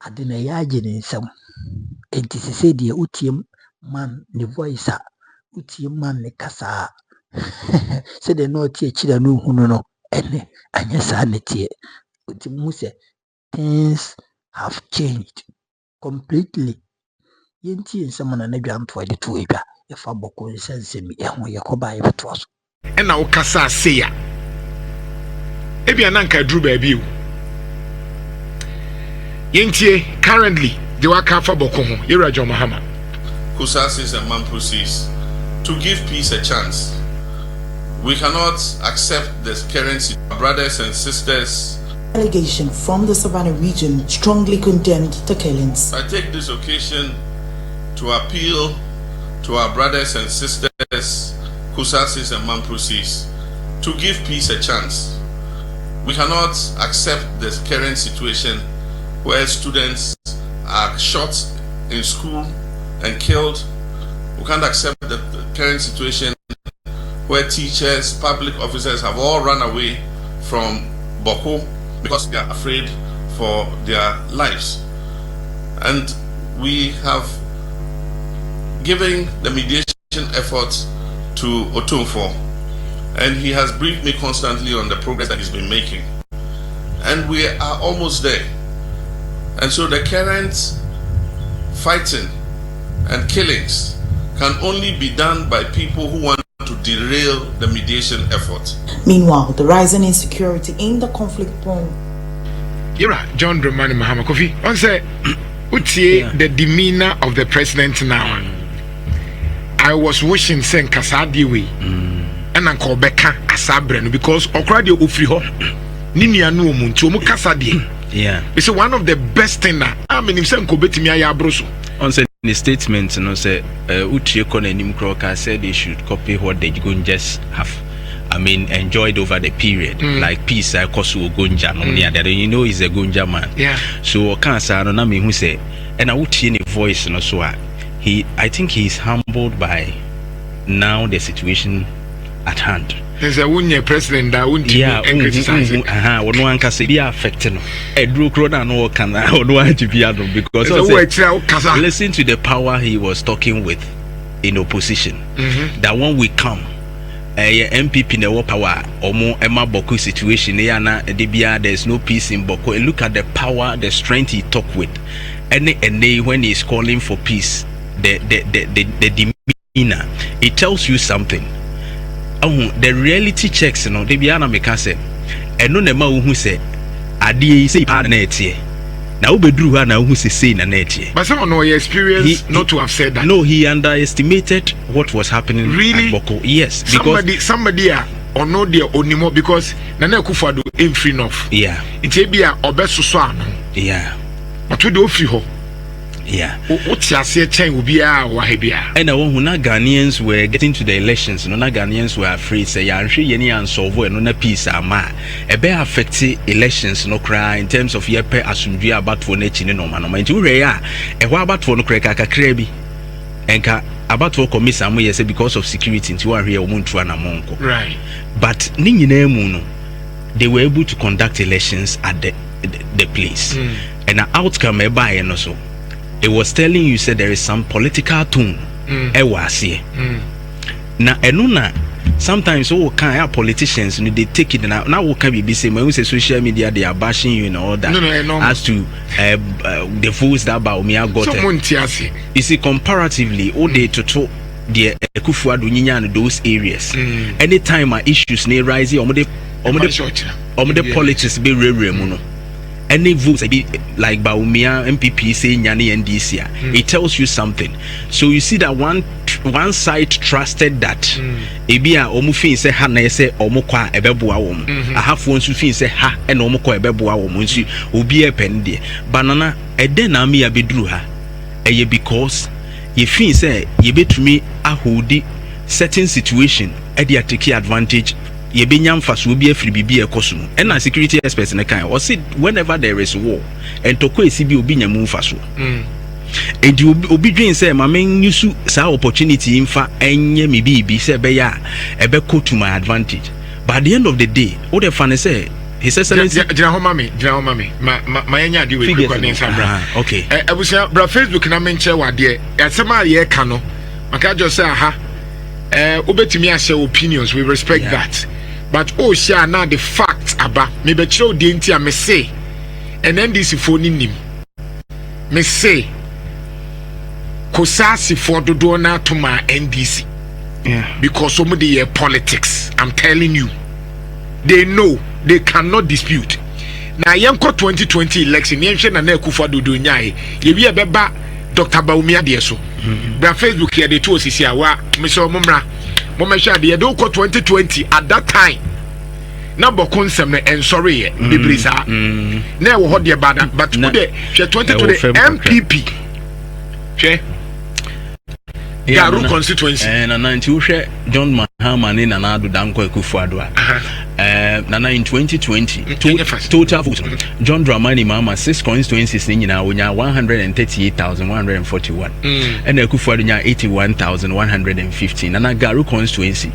ade na ya age ne nsam enti se de utiem man ne voice a utiem man ne kasa se de no tie chira no hunu no ene anya sa ne tie utimu se things have changed completely yenti nsɛm na Gyamfi de to edwa efa Bawku nsɛnsɛm ɛho yɛkɔba yɛbɛto so ɛna wo kasa seya ebia na nka duru baabi o yenti currently the waka fa Bawku ho yɛwura John Mahama Kusa says and Mampu says to give peace a chance. We cannot accept this currency. Brothers and sisters, delegation from the Savannah region strongly condemned the killings. I take this occasion to appeal to our brothers and sisters, Kusasis and Mampusis, to give peace a chance. We cannot accept this current situation where students are shot in school and killed. We can't accept the current situation where teachers, public officers have all run away from Bawku because they are afraid for their lives. And we have given the mediation efforts to Otumfo, and he has briefed me constantly on the progress that he's been making. And we are almost there. And so the current fighting and killings can only be done by people who want to derail the mediation effort. Meanwhile, the rising insecurity in the conflict-prone John Dramani Mahama Kofi on say the demeanor of the president now. I was wishing saying Kasadi way and Uncle Becca Asabren because Okradio Ufriho Ninia no Muntu Kasadi. Yeah, it's one of the best thing that I mean if some Kobetimia Yabroso on say the statement, say Uchi Konenim Kroka said they should copy what they going just have enjoyed over the period, like peace. I Kosu Gunja, that you know is a Gunja man. Yeah. So cancer no name who say, and I would hear a voice, so I think he's humbled by now the situation at hand. There's a one president that won't criticize it. No one can say they are affecting. Drew Crona no can because listen to the power he was talking with in opposition. That when we come. MPP ne power omo Emma Bawku situation there's no peace in Bawku. Look at the power, the strength he talk with. And when he's calling for peace, the demeanor, it tells you something. The reality checks, they be make say no nema who say adi say panetie. Now bedru ha na who say na netie. But someone know your experience not to have said that. No, he underestimated what was happening really? At Bawku. Yes, because somebody or no dear onimo because Nana Akufo-Addo ain't free enough. Yeah. It be a obeso ano. Yeah. But we do free ho. Yeah. What's your say chain will be a wahibia. And when Ghanaians were getting to the elections, no Ghanaians were afraid say ya any solve no peace ama. E be affect elections no cry in terms of yepe asundua about for nature no man. No nti we ya e ho about for no cry kakra bi. Enka about for commission am say because of security nti we here omuntu ana monko. Right. But ni nyina mu no they were able to conduct elections at the place. And the outcome e buy no so it was telling you said there is some political tone was here. Now enuna sometimes can politicians they take it now what can be say when we say social media they are bashing you and all that as to the votes that Baumia got. You see comparatively all day to talk the Akufo-Addo nyinya and those areas. Anytime my issues ne rise the politics be rare any votes like Baumia MPP saying Nyani NDC, it tells you something. So you see that one side trusted that ebia omufin say ha na say omokwa ebeboa wom ahafo nsu fin say ha e na omokwa ebeboa wom nsu obi epende banana eden na me abeduru ha eye because ye fin say ye betumi ahodi certain situation e dey take advantage ye benyam faso obi afiri bibi ekoso no and security experts na kan or say whenever there is war and to ko esi bi obi nyamu faso and you obi dream say ma men use sa opportunity infa enye me bibi say be ya e be go to my advantage, but at the end of the day what the fan say his excellency jina ho mami ma enya di we quick on Instagram. Okay abusia bra Facebook na men share wade asema ye ka no maka just say aha obetimi a share opinions, we respect that, but share now the facts about me be show the ntia me say and NDC phone nim me say Kosasi for Dodona to my NDC. Yeah. Because some of the politics, I'm telling you, they know, they cannot dispute. Now, Yanko 2020 election, Yanshan and Kufa Dudunyai, you be a Dr. Baumia Dieso. But Facebook here, the two is here, Mr. Mumra, Momesha, the Adoko 2020 at that time. Number consem and sorry, Bibrisa. Now, what the bad, but today, 2020 MPP. Garu constituency and a 90 John Mahama in another Danko Kufuadwa. Nana in 2020 total votes. John Dramani Mama 6 constituencies in now 138,141 and Kufuadnya 81,115. Nana Garu constituency.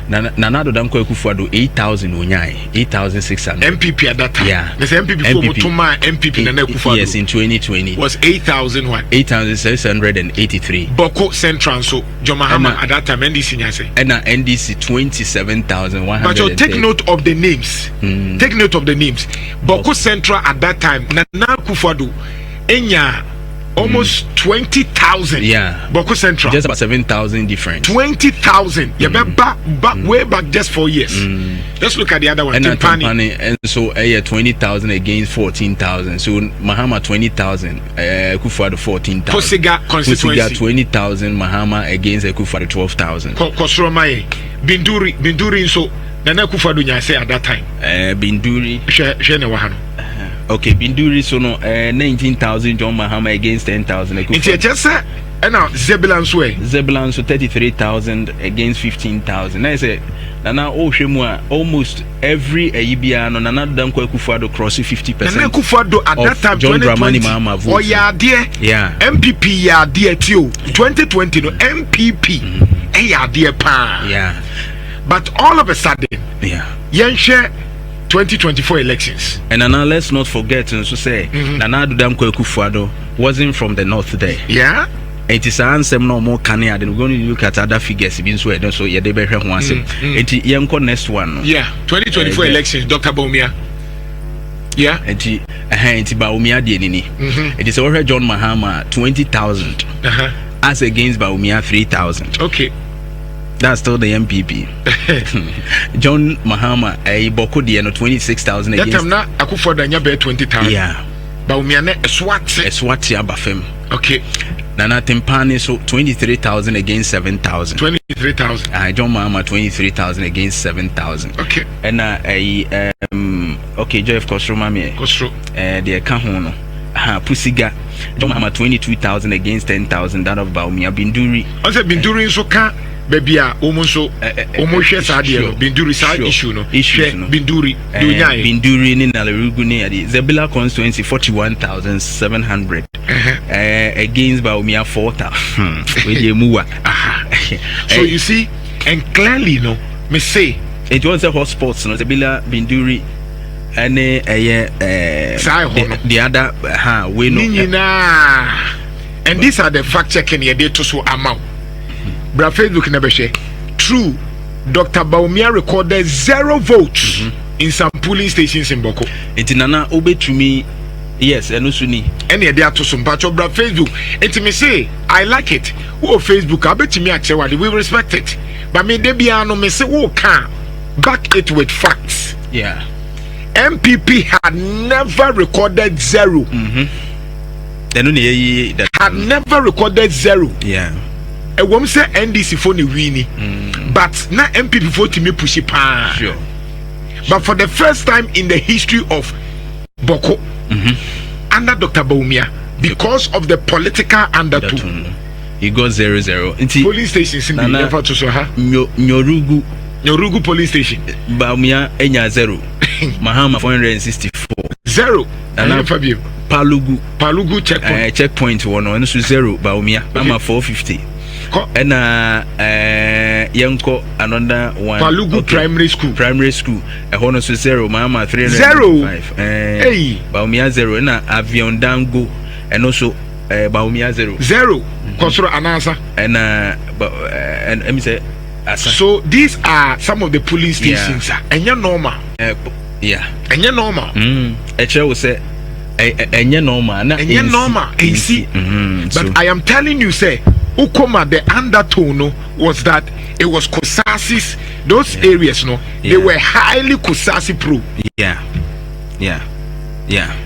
Nana Danko Kufuado 8,600. MPP at that time. Yeah, the MPP for my MPP Nana Kufuado. Yes, in 2020 was 8,683. Bawku Central. So John Mahama at that time NDC nyase. And NDC 27,100. But you take note of the names. Take note of the names. Bawku Central at that time Nana Kufuado enya almost 20,000. Yeah. Bawku Central. Just about 7,000 different. 20,000. Yeah, back way back just 4 years. Let's look at the other one. And so 20,000 against 14,000. So Mahama 20,000, Kufuado 14,000. Posiga constituency. Posiga 20,000, Mahama against Kufuado 12,000. Kosromaye. Binduri so Nana Kufuado nyase at that time. Binduri. Shene wahano. Okay, Binduri so no 19,000 John Mahama against 10,000. It's just say now Zebulan's way. Zebulan so 33,000 against 15,000. I say Nana Oshemwa almost every Aibiano Nana Danko Kufuado cross 50%. Nana Kufuado at that time John Dramani Mahama vote. Oh yeah, dear. Yeah. MPP yeah dear too. 2020 no MPP. Yeah dear pa. Yeah. But all of a sudden, yeah. Yanshe 2024 elections. And now let's not forget to say Nana Danko Kufuado wasn't from the north there. Yeah. It is answer no more canny. Then we're going to look at other figures. Being so yeah, they better once. It yanko next one. Yeah, 2024 elections. Dr. Baumia. Yeah. It Baumia Dienini. It is already John Mahama 20,000 as against Baumia 3,000. Okay. That's still the MPP. John Mahama a Bawku Diano 26,000 against. That time na Akufo-Addo nya be 20,000. Yeah. Baumia ne Eswati abafem. Okay. Nana Tempani so 23,000 against 7,000. 23,000. John Mahama 23,000 against 7,000. Okay. And okay, Jeff Kosro Mami. Kosro. The Kahono. Pusiga. John Mahama 22,000 against 10,000. That of Baumia Binduri. I said Binduri so can baby almost so almost Binduri side issue no. Binduri. Binduri in Nalaruguni Zebula constituency 41,700 against Baumia 4,000. So you see, and clearly no, me say it was a hotspots no Zebula Binduri and the other we know. And these are the fact checking your data so amount. Bra Facebook never share. True, Dr. Baumia recorded 0 votes in some polling stations in Bawku. It's Nana Obe to me, yes, and Usuni. Any idea to some patch of Bra Facebook. And me say, I like it. Oh, Facebook, I bet me actually we respect it. But me debiano me say, oh, can back it with facts. Yeah. MPP had never recorded 0. Had never recorded 0. Yeah. A woman say NDC for the winning, but now MPP for to me push it. Sure. But for the first time in the history of Bawku, under Dr. Baumia, because of the political undertone, he got 0-0. Police stations in the to so Nyorugu police station. Baumia enya 0. Mahama 464. 0. And Fabio. Palugu checkpoint. Checkpoint 1 and 0. Baumia. Ama 450. And Yanko another one. Palugu primary school. A honor 0. Mama 305. Hey. Baumia 0. And Avion Dango. And also Baumia 0. 0. Kosoro Anasa. And let me say. So these are some of the police stations. And you're normal. Yeah. And you're normal. A chair will say enye normal na enye normal NC. But I am telling you say ukoma the undertone was that it was Kusasi's those areas they were highly Kusasi pro.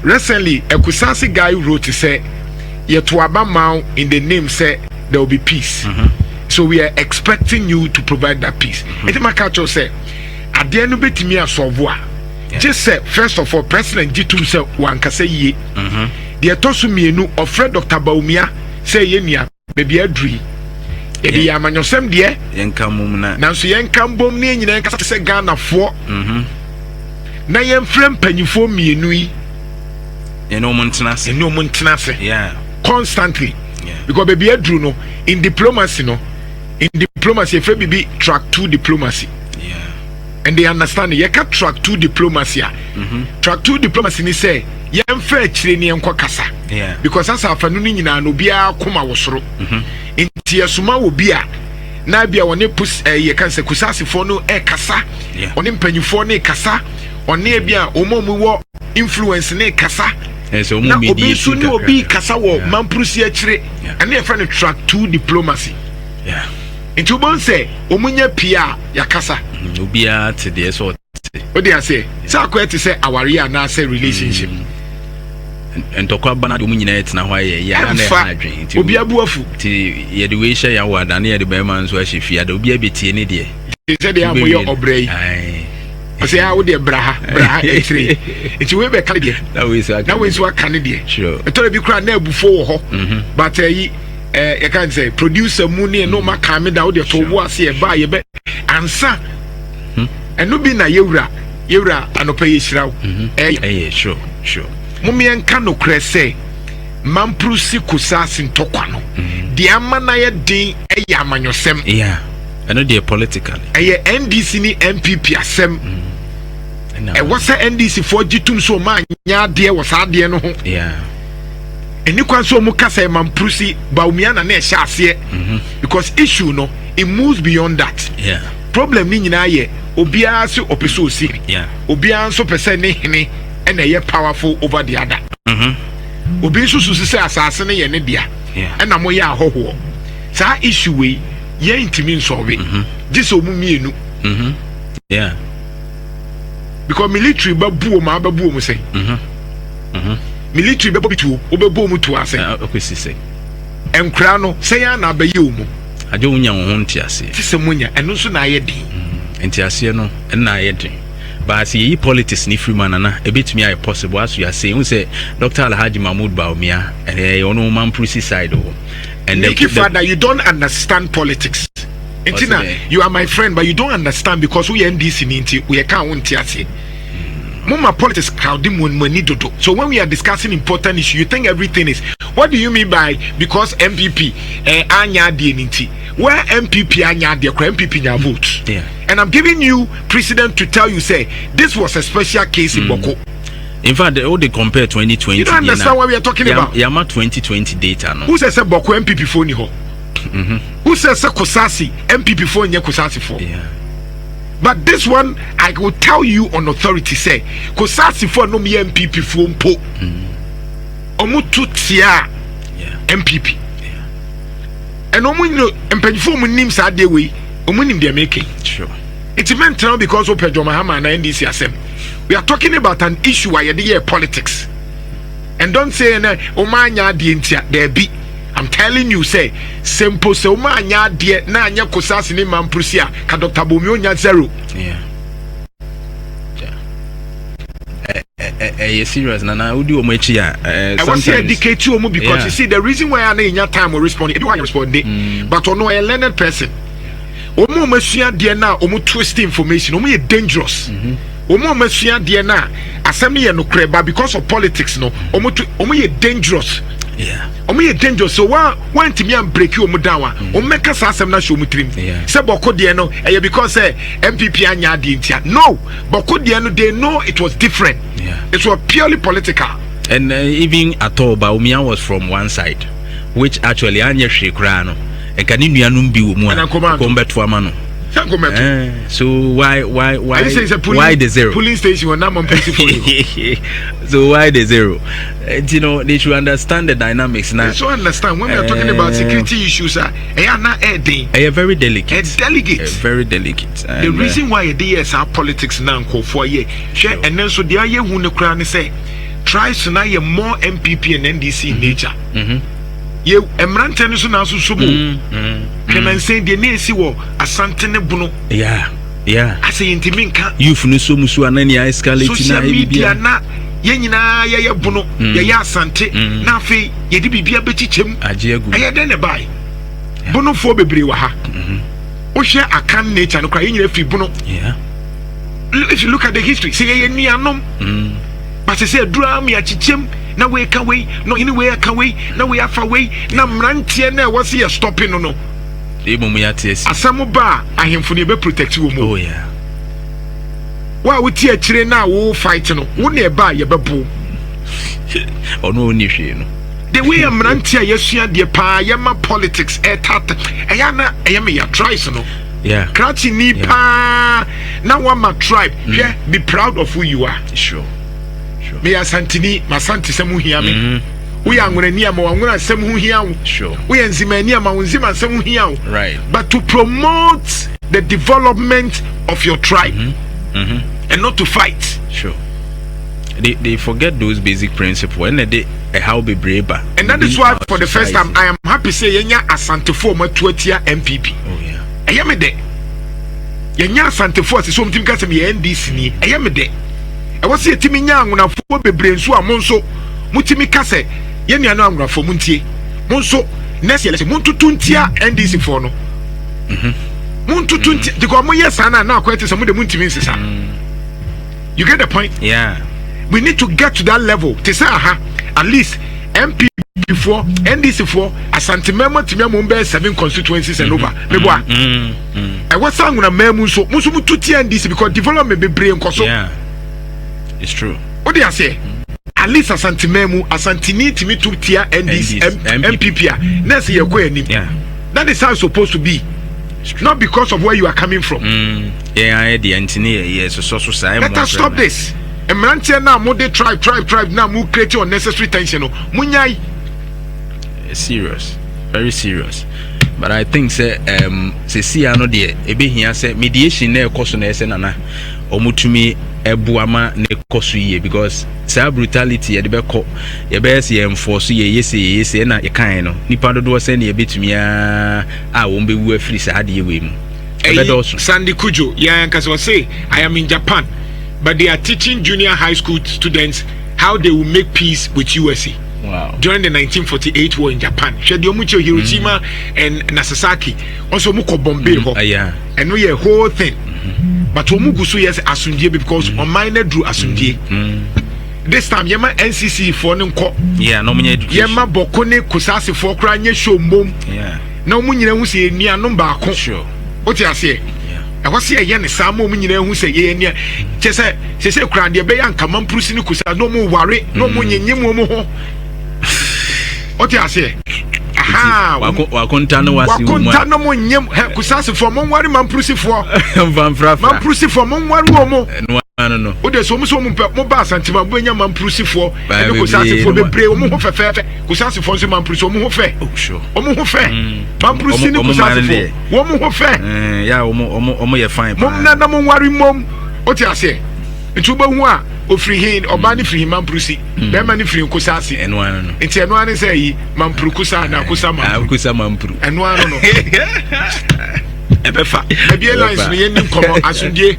Recently a Kusasi guy wrote to say Yetuaba Mao in the name say there will be peace. So we are expecting you to provide that peace. Etimakacho say at the end of it me asolve. Just say first of all President G2 say wankase ye. The atosu mienu ofre Dr. Baumia say yenia baby adri. Ebi ya manyosem de yenka mum na. Nanso yenka mbom ne nyina yenka say Ghana fo. Na yemfrem panyifo mienu yi. Eno montena se. Yeah. Constantly. Because baby adru no in diplomacy if be track 2 diplomacy. And they understand you can track 2 diplomacy. Track 2 diplomacy ni say yemfa chire ni enko kasa. Because as afanu ni nyina no bia koma wosoro. Nti asuma obi a na bia woni pus ye kan se kusasi fo no kasa. Oni mpanyifo ne kasa. Oni bia omomu wo influence ne kasa. So na obi su ni obi kasa wo mamprusi achire. And they friend track 2 diplomacy. Into one say, Omunya Pia, Yakasa. Ubia to the sort. What do I say? So I quite to say our real now say relationship. And to call Banad Umunet now, why, Ubia Buafu. The way she award and near the Bermans where she feared Ubia Betty any day. He said they are your obrey. I say, I would be Braha, it's way back Canadian. That was what Canadian. Sure. I told you cry there before, but I can't say producer money and no ma coming down there to was here buy a bet answer and no be na yura and pay shroud. Sure. Mummy and Kano Cresse Mamprusi Kusas in Tokwano. The Amanaya Ding a Yamanyosem. I know they're political. A NDC ni MPP asem. And what's a NDC for Jitum so man? Ya dear was hard dear no. And you can so mukasa Mamprusi Baumiana ne shasiye because issue no it moves beyond that. Problem ni nyina ye obia so opeso si. Obia so person ne hene and ye powerful over the other. Obi so say asase ne ye ne dia. And na mo ye ahoho. Sa issue we ye intimi solve it. This omu mienu. Because military babu ma babu mo say. Military be bitu obebo mu to ase okwesi say enkra no say ya na abaye omu ajo unya wo nti ase tise munya eno so na aye din nti ase no na aye din but see politics ni free man na ebetumi aye possible as you are saying say Dr. Alhaji Mahmoud Baumia ono man prisi side and the father you don't understand politics Intina, you are my friend but you don't understand because we NDC ninti we can won't ase Mama politics crowding money dodo. So when we are discussing important issue, you think everything is. What do you mean by because MPP anya DNT? Where MPP anya the MPP nya vote? And I'm giving you precedent to tell you say this was a special case in Bawku. In fact, they compare 2020. You don't understand what we are talking about. Yama 2020 data no. Who says Bawku MPP phone ho? Who says Kusasi MPP phone nya Kusasi for? But this one, I will tell you on authority say, Kusasi for no me MPP phone po. Omutu tia MPP. And omu MPP phone name sa de way. Omu nim they making. Sure. It's meant now because of Pedro Mahama and NDC asem. We are talking about an issue where you politics. And don't say na omanya di ntia there be. I'm telling you, say, simple so manya dear na anya Kusasi ni Mamprusia, ka Dr. Bomio nya 0. Serious na udi o machi ya. I was here educate you because you see the reason why I need your time will respond. If you want to respond, but ono a learned person. Omo masua dear na omo twist information. Omo ye dangerous. Omo masua dear na asemi ye no kreba because of politics no. Omo ye dangerous. Omo ye dangerous so one to me and break you omo down o make us asem na show mu trim say Bawku de no because MPP anya de ntia no Bawku de no they know it was different it was purely political and even at all Baumia was from one side which actually anya hwe kra no e kan nuanum bi wo mu a kombeto ama no So why the zero? Police station when I'm So why the zero? You know, they should understand the dynamics now. So understand when we are talking about security issues, they are not very delicate. Very delicate. And the reason why they are politics now for a year, and then so the year who the crown say tries to now more MPP and NDC in nature. You emrante so na so subo can I say the nesi wo asante ne buno I say intimi nka youth no so musu anani escalate na social media na ye nyina ye buno ye asante na afi ye di bibia bechicham agiegu aye den ne bai buno fo bebre wa ha o hwe akan nature no kra ye nyina fi buno if you look at the history say ye nuanom but say dura me achichem na we can we no anywhere can we na we afa we na mrantie na was here stopping no emu ya ties asamo ba ahemfo ne be protect wo mo wa wo tie kire na wo fight no wo na e ba ye bebo ono oni hwe no the way mrantie yesua de pa ye ma politics etata eya na eya me ya tries no krati ni pa na wa ma tribe be proud of who you are. Sure. Me asantini masanti semu hia me we anwrani ama wanwra semu hia wo we enzimani ama wonzima semu hia wo but to promote the development of your tribe and not to fight. They forget those basic principles when they how be brave, and that is why for the first time I am happy say yenya asantefo ma tuatia MPP. Eyame de yenya asantefo se so mtim ka se me NDC ni eyame de I was here to me young when I fought the brains who are Monso, Mutimi Casse, Yeniana for Muntie, Monso, Nessia, Muntutuntia, NDC for no. Muntutuntia, the Gomoya Sana now quite some of the Muntimis. You get the point? We need to get to that level. Tesaha, at least MP before NDC for a Santimemo Timia 7 constituencies and over. I was saying when a Memuso, Musututia NDC because development be brain coso. It's true. What do you say? At least Asantimemu, Asantini to me to tier NDC MPP. Next year, that is how it's supposed to be. Not because of where you are coming from. The engineer, yes, so let us stop this. And Mantia now, more they tribe now, move create unnecessary tension. Munyai. Serious, very serious. But I think say see I know there ebe here say mediation na ekoso na ese nana omutumi ebuama na ekoso ye because say brutality ye de beko ye be say enforce ye yesi na ye kan no nipa dodo say na ye betumi a won be wu afiri say ade ye we mu Sandy Kujo yankasa say I am in Japan but they are teaching junior high school students how they will make peace with USA. Wow. During the 1948 war in Japan, Shediomucho Hiroshima and Nagasaki, also Muko Bombay, and we a whole thing. But Omugusu yes Asundie because on minor drew Asundie. This time Yama NCC for Nko. Yama Bokone Kusasi for Kranye show mom. No Munina who say near number. Sure. What you say? I was here yen Samo Munina who say yeah, Chesa, Cran, the Bayan Kaman Prusini Kusa, no more worry, no more Yemomo. What you say? Aha, Wakontano was Wakontano Munyam, Kusasi for Monwari Mamprusi for Mamprusi for Monwari. No. Oh, there's almost one mobile and Timabanya Mamprusi for Kusasi for the Bray, Kusasi for some Mamprusi, Omofe. Oh, sure. Omofe. Mamprusi Kusasi for Omofe. Yeah, Omo, fine. Mom, no worry, Mom. What you say? Tuba o free hin obani free Mamprusi be mani free Kusasi eno ano no enti eno ano say Mampru Kusa na Kusa Mampru Kusa Mampru eno ano no ebefa ebie lines no yenim komo asundie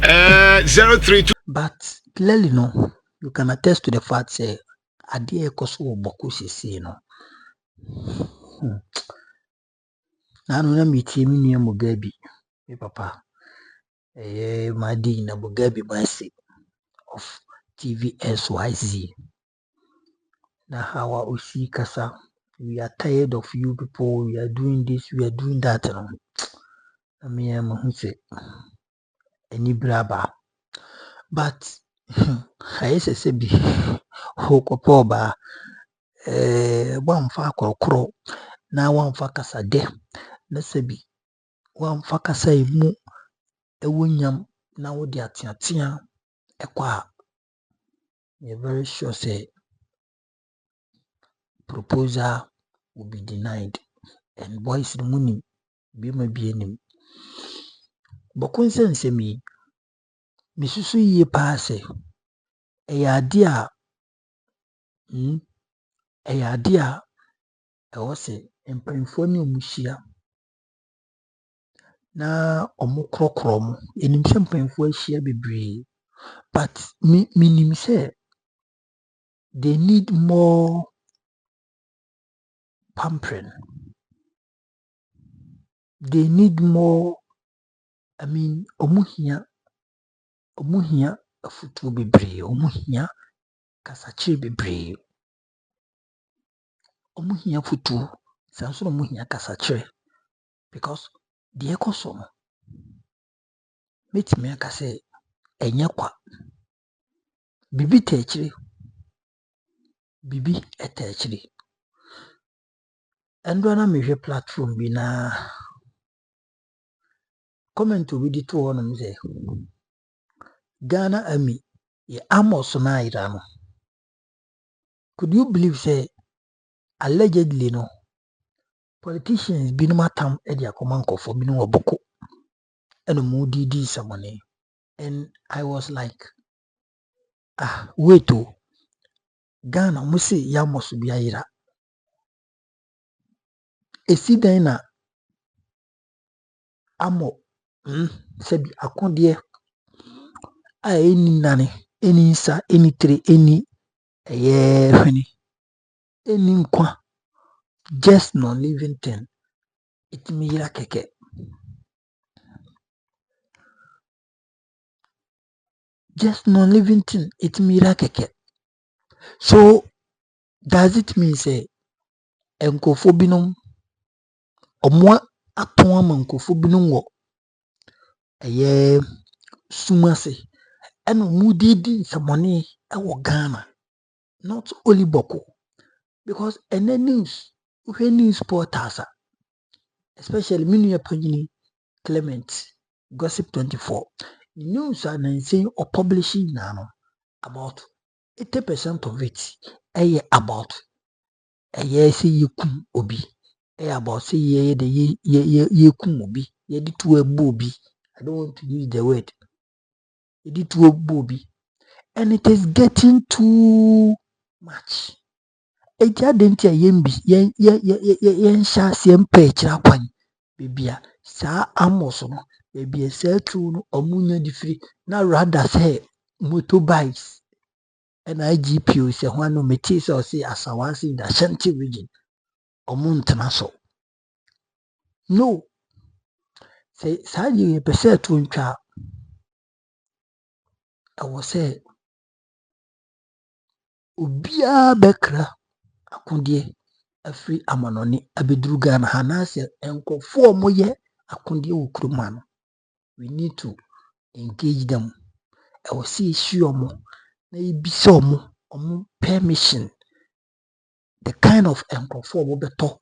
032 but clearly no you can attest to the fact say ade ekoso Bawku sisi no na no na metie mi nua Mugabe me papa Madi na Mugabe Masi of TVSYZ. Now how we see Kasa, we are tired of you people, we are doing this, we are doing that. I mean, I'm who say any braba. But I say be hokopoba one fa kro now one fa Kasa de. Let's say be wamfa kasa emu ɛwɔ nyam na wode ateatea ɛkɔ a you're very sure say proposal will be denied. And boys the money be maybe enim. Bawku nse mi misusu yie paa sɛ ɛyɛ ade a ɛwɔ sɛ mpanyinfoɔ ne ɔmo hyia na ɔmo korɔkorɔ mo. Enim sɛ mpanyinfoɔ ahyia bebree, but minim sɛ they need more pampering. They need more, ɔmo hia afutuo bebree, ɔmo hia kasakyerɛ bebree, ɔmo hia afutuo, saa nso na ɔmo hia kasakyerɛ, because deɛ ɛkɔ so no, metumi aka sɛ ɛnyɛ kwa. Bibi ta akyire, bibi ɛta akyire. Ɛndura na mehwɛ platform bi na comment obi de to hɔ nom sɛ Ghana Army yɛ Amos na ayera no. Could you believe say allegedly no politicians binom atam ɛde akɔma nkɔfo binom wɔ Bawku ɛna mo didi samone. And I was like, wait oh, Ghana mo se yɛ Amos bi ayera. Esi dan na Amo sɛbi akodeɛ a ɛni nane, ɛni nsa, ɛni tire, ɛni hwene, ɛni nkwa, just non-living thing. Itimi yera kɛkɛ. Just non-living thing, itimi yera kɛkɛ. So does it mean say nkɔfo binom ɔmo atɔn ama nkɔfo binom wɔ sumase ɛna ɔmo didi nsɛmɔne ɛwɔ Ghana, not only Bawku, because ɛnɛ news, wohwɛ news portals a, especially me nua panyini Clement Gossip 24, news a nansi or publishing now about 80% of it about say yekum obi, about say yekum obi, ye di to a booby. I don't want to use the word. Ye di to a booby, and it is getting too much. Eja denti a yembi yen sha siem pechira kwan bibia sa Amos no bibia sa true no omunya di free na rather say motorbikes and IGPO say one no meti so say asawasi in the Ashanti region omuntena so. No, say sa ye pese to ntwa I say obia bekra akonde afri amanoni abeduru Ghana hanase enkofo moye akonde wo kuroma no. We need to engage them. I will see issue omo na ibisa omo permission, the kind of enkofo omo beto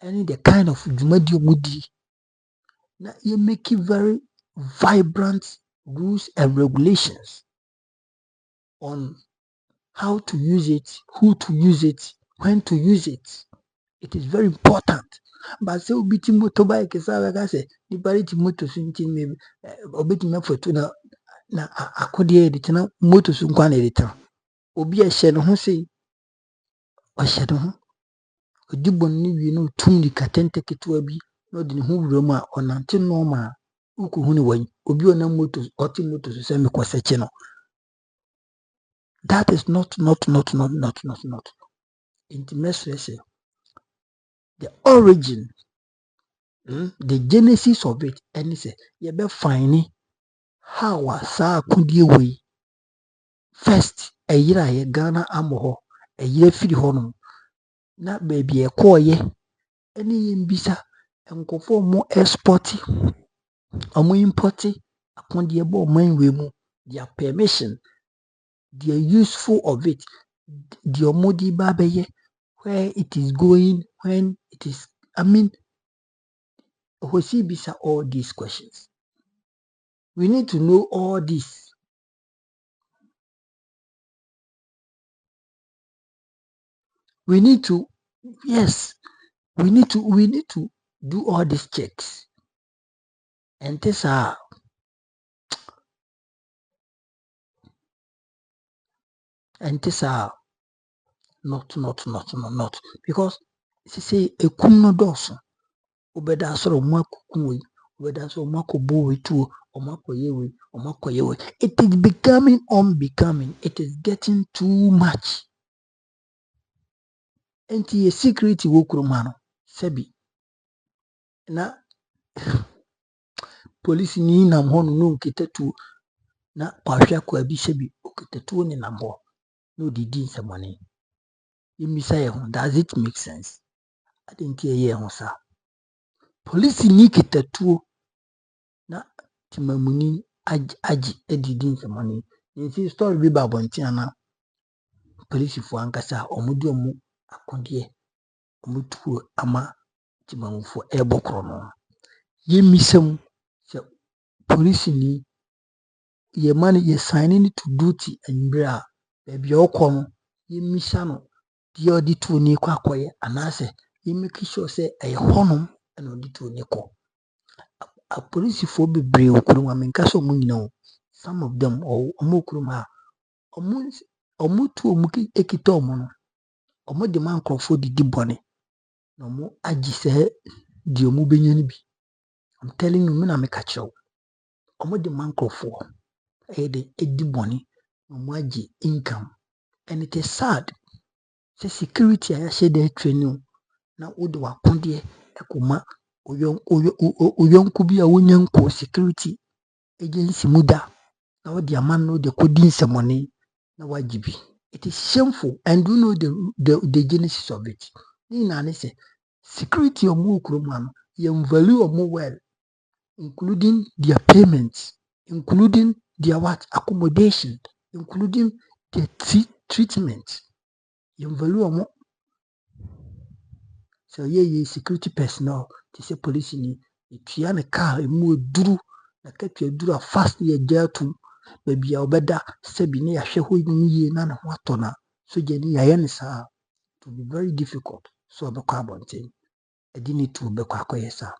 and the kind of dwumadi omo di. Na you make it very vibrant rules and regulations on how to use it, who to use it, when to use it. It is very important. But say obiti motorbike sa we say the parity motor suntin maybe obiti me photo na akode edit na motor sun kwa na edit. Obi a hye no ho sei o hye no ho odibon ni wi no tum ni katente ketewa bi na odi ne ho wura mu a onante no ma ukuhu ni wan obi ona motor oti motor so me kwase no. That is not intimacy. The origin, the genesis of it, and say you be finding how sa kudie we first a year ye Ghana amoho a year firi hono na baby e koye any mbisa enkofo mo export omo import akondie bo man we mu their permission, their useful of it, the omodi babeye, where it is going, when it is, Bisa all these questions. We need to know all this. We need to, yes, we need to do all these checks. And this are not because say a no doso obeda soro mwakukunwe obeda so mwakobo tu omakoyewe omakoyewe. It is becoming unbecoming. It is getting too much. Enti security wokurumano sebi na police ni nam ho no nketatu na kwahwa kwa bi sebi oketatu ni nam ho no didi nsemone. Yimisa ye ho, does it make sense? I didn't hear ye ho sa. Police ni ketatu na timamuni aji edidi nsemone. Nti story bi ba bontia na police fo ankasa omudi omu akondie omutu ama timamufo ebokro no. Yimisem se police ni ye man ye signing to duty and baby okono yimisa no die odi to ni kwa akoye anase yimiki sure say e honum and odi to ni ko. A police fo bebre okuru ma menka so mu nyina o. Some of them omokuru ma omutu omuki ekita omo no omo de man krofo didi bone no mo agi se di omu benya ni bi. I'm telling you, me na me catch you. Omo de man krofo edi bone no mo agi income. And it is sad. Say security I say they training na wode wakonde ekoma oyonku bi a wonyanko security agency muda na wode aman no de kodi nsemone na wajibi. It is shameful, and you know the genesis of it. Ni na ne say security omo okroma no ye value omo well, including their payments, including their accommodation, including their treatment. You value omo. So ye security personnel, to say police ni etua ne car emu duru na katua duru fast ye jatu baby obeda sebi ne yahwe ho yie na ne ho atona so je ni yaye ne sa to be very difficult. So obekwa abonten edi ni to obekwa akoyesa.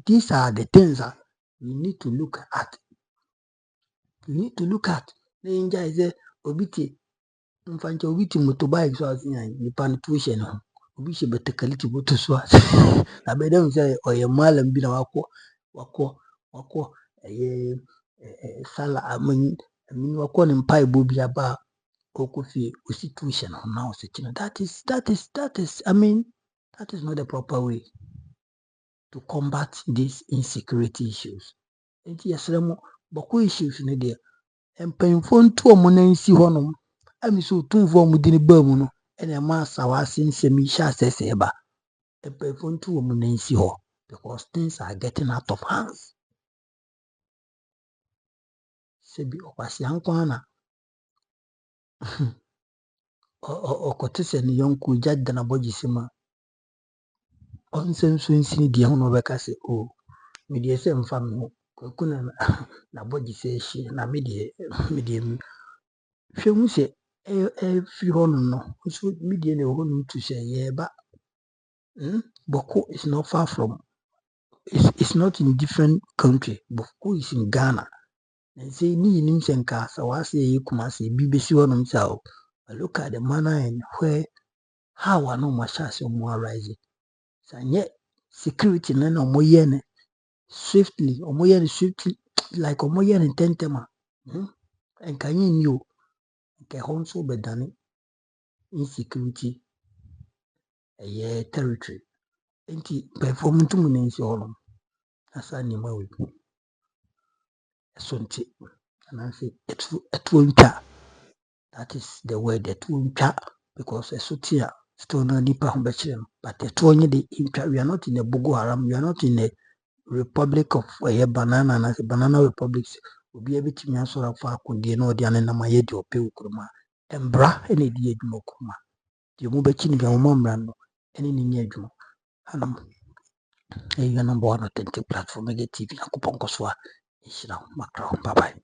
These are the things that we need to look at. We need to look at. Ninja is a obiti mfanje obiti motorbike so asinya nipa tuition no obi she betekaliti boto so na bedam say oye malam bi na wako sala amin wako ne mpa ebo bi aba okofi osi tuition no na osechino. That is I mean that is not the proper way to combat these insecurity issues. Enti yesremo boko issues ne de empanyimfo nto omo nan si honom ami so tunfo omo dini ba mu no ene ma sawase nsemi sha sese eba empanyimfo nto omo nan si ho because things are getting out of hands. Sebi okwasi ankwa na okotese ni yonku jadda na bojisima onsen so nsini die ho no beka se o me die se mfa me ho kuna na bojise hye na me die hwemu se free hono no so me die ne ho no to say ye ba Bawku is not far from it's not in different country. Bawku is in Ghana. And say ni nim senka sa wase ye kuma se bi besi hono msa o. Look at the manner and where how I know my chance more rising. Sanye security na no moye ne swiftly like omoye ne tentema and can you know ke honso bedane insecurity territory enti perform to munensi hono asa ni mawe sonti and I say it won't. That is the word that won't because a sotia still no nipa ho bekyere but it won't the we are not in a Boko Haram, we are not in a Republic of banana and banana republics obi ebetimi asora fa akondie na odi anena maye de ope ukruma embra ene di edwuma kuma di mu bekyi ni bi mo mmra no ene ni nya edwuma Hanam number one authentic platform, TV, Nakupon Koswa, Ishra, Macron, bye bye.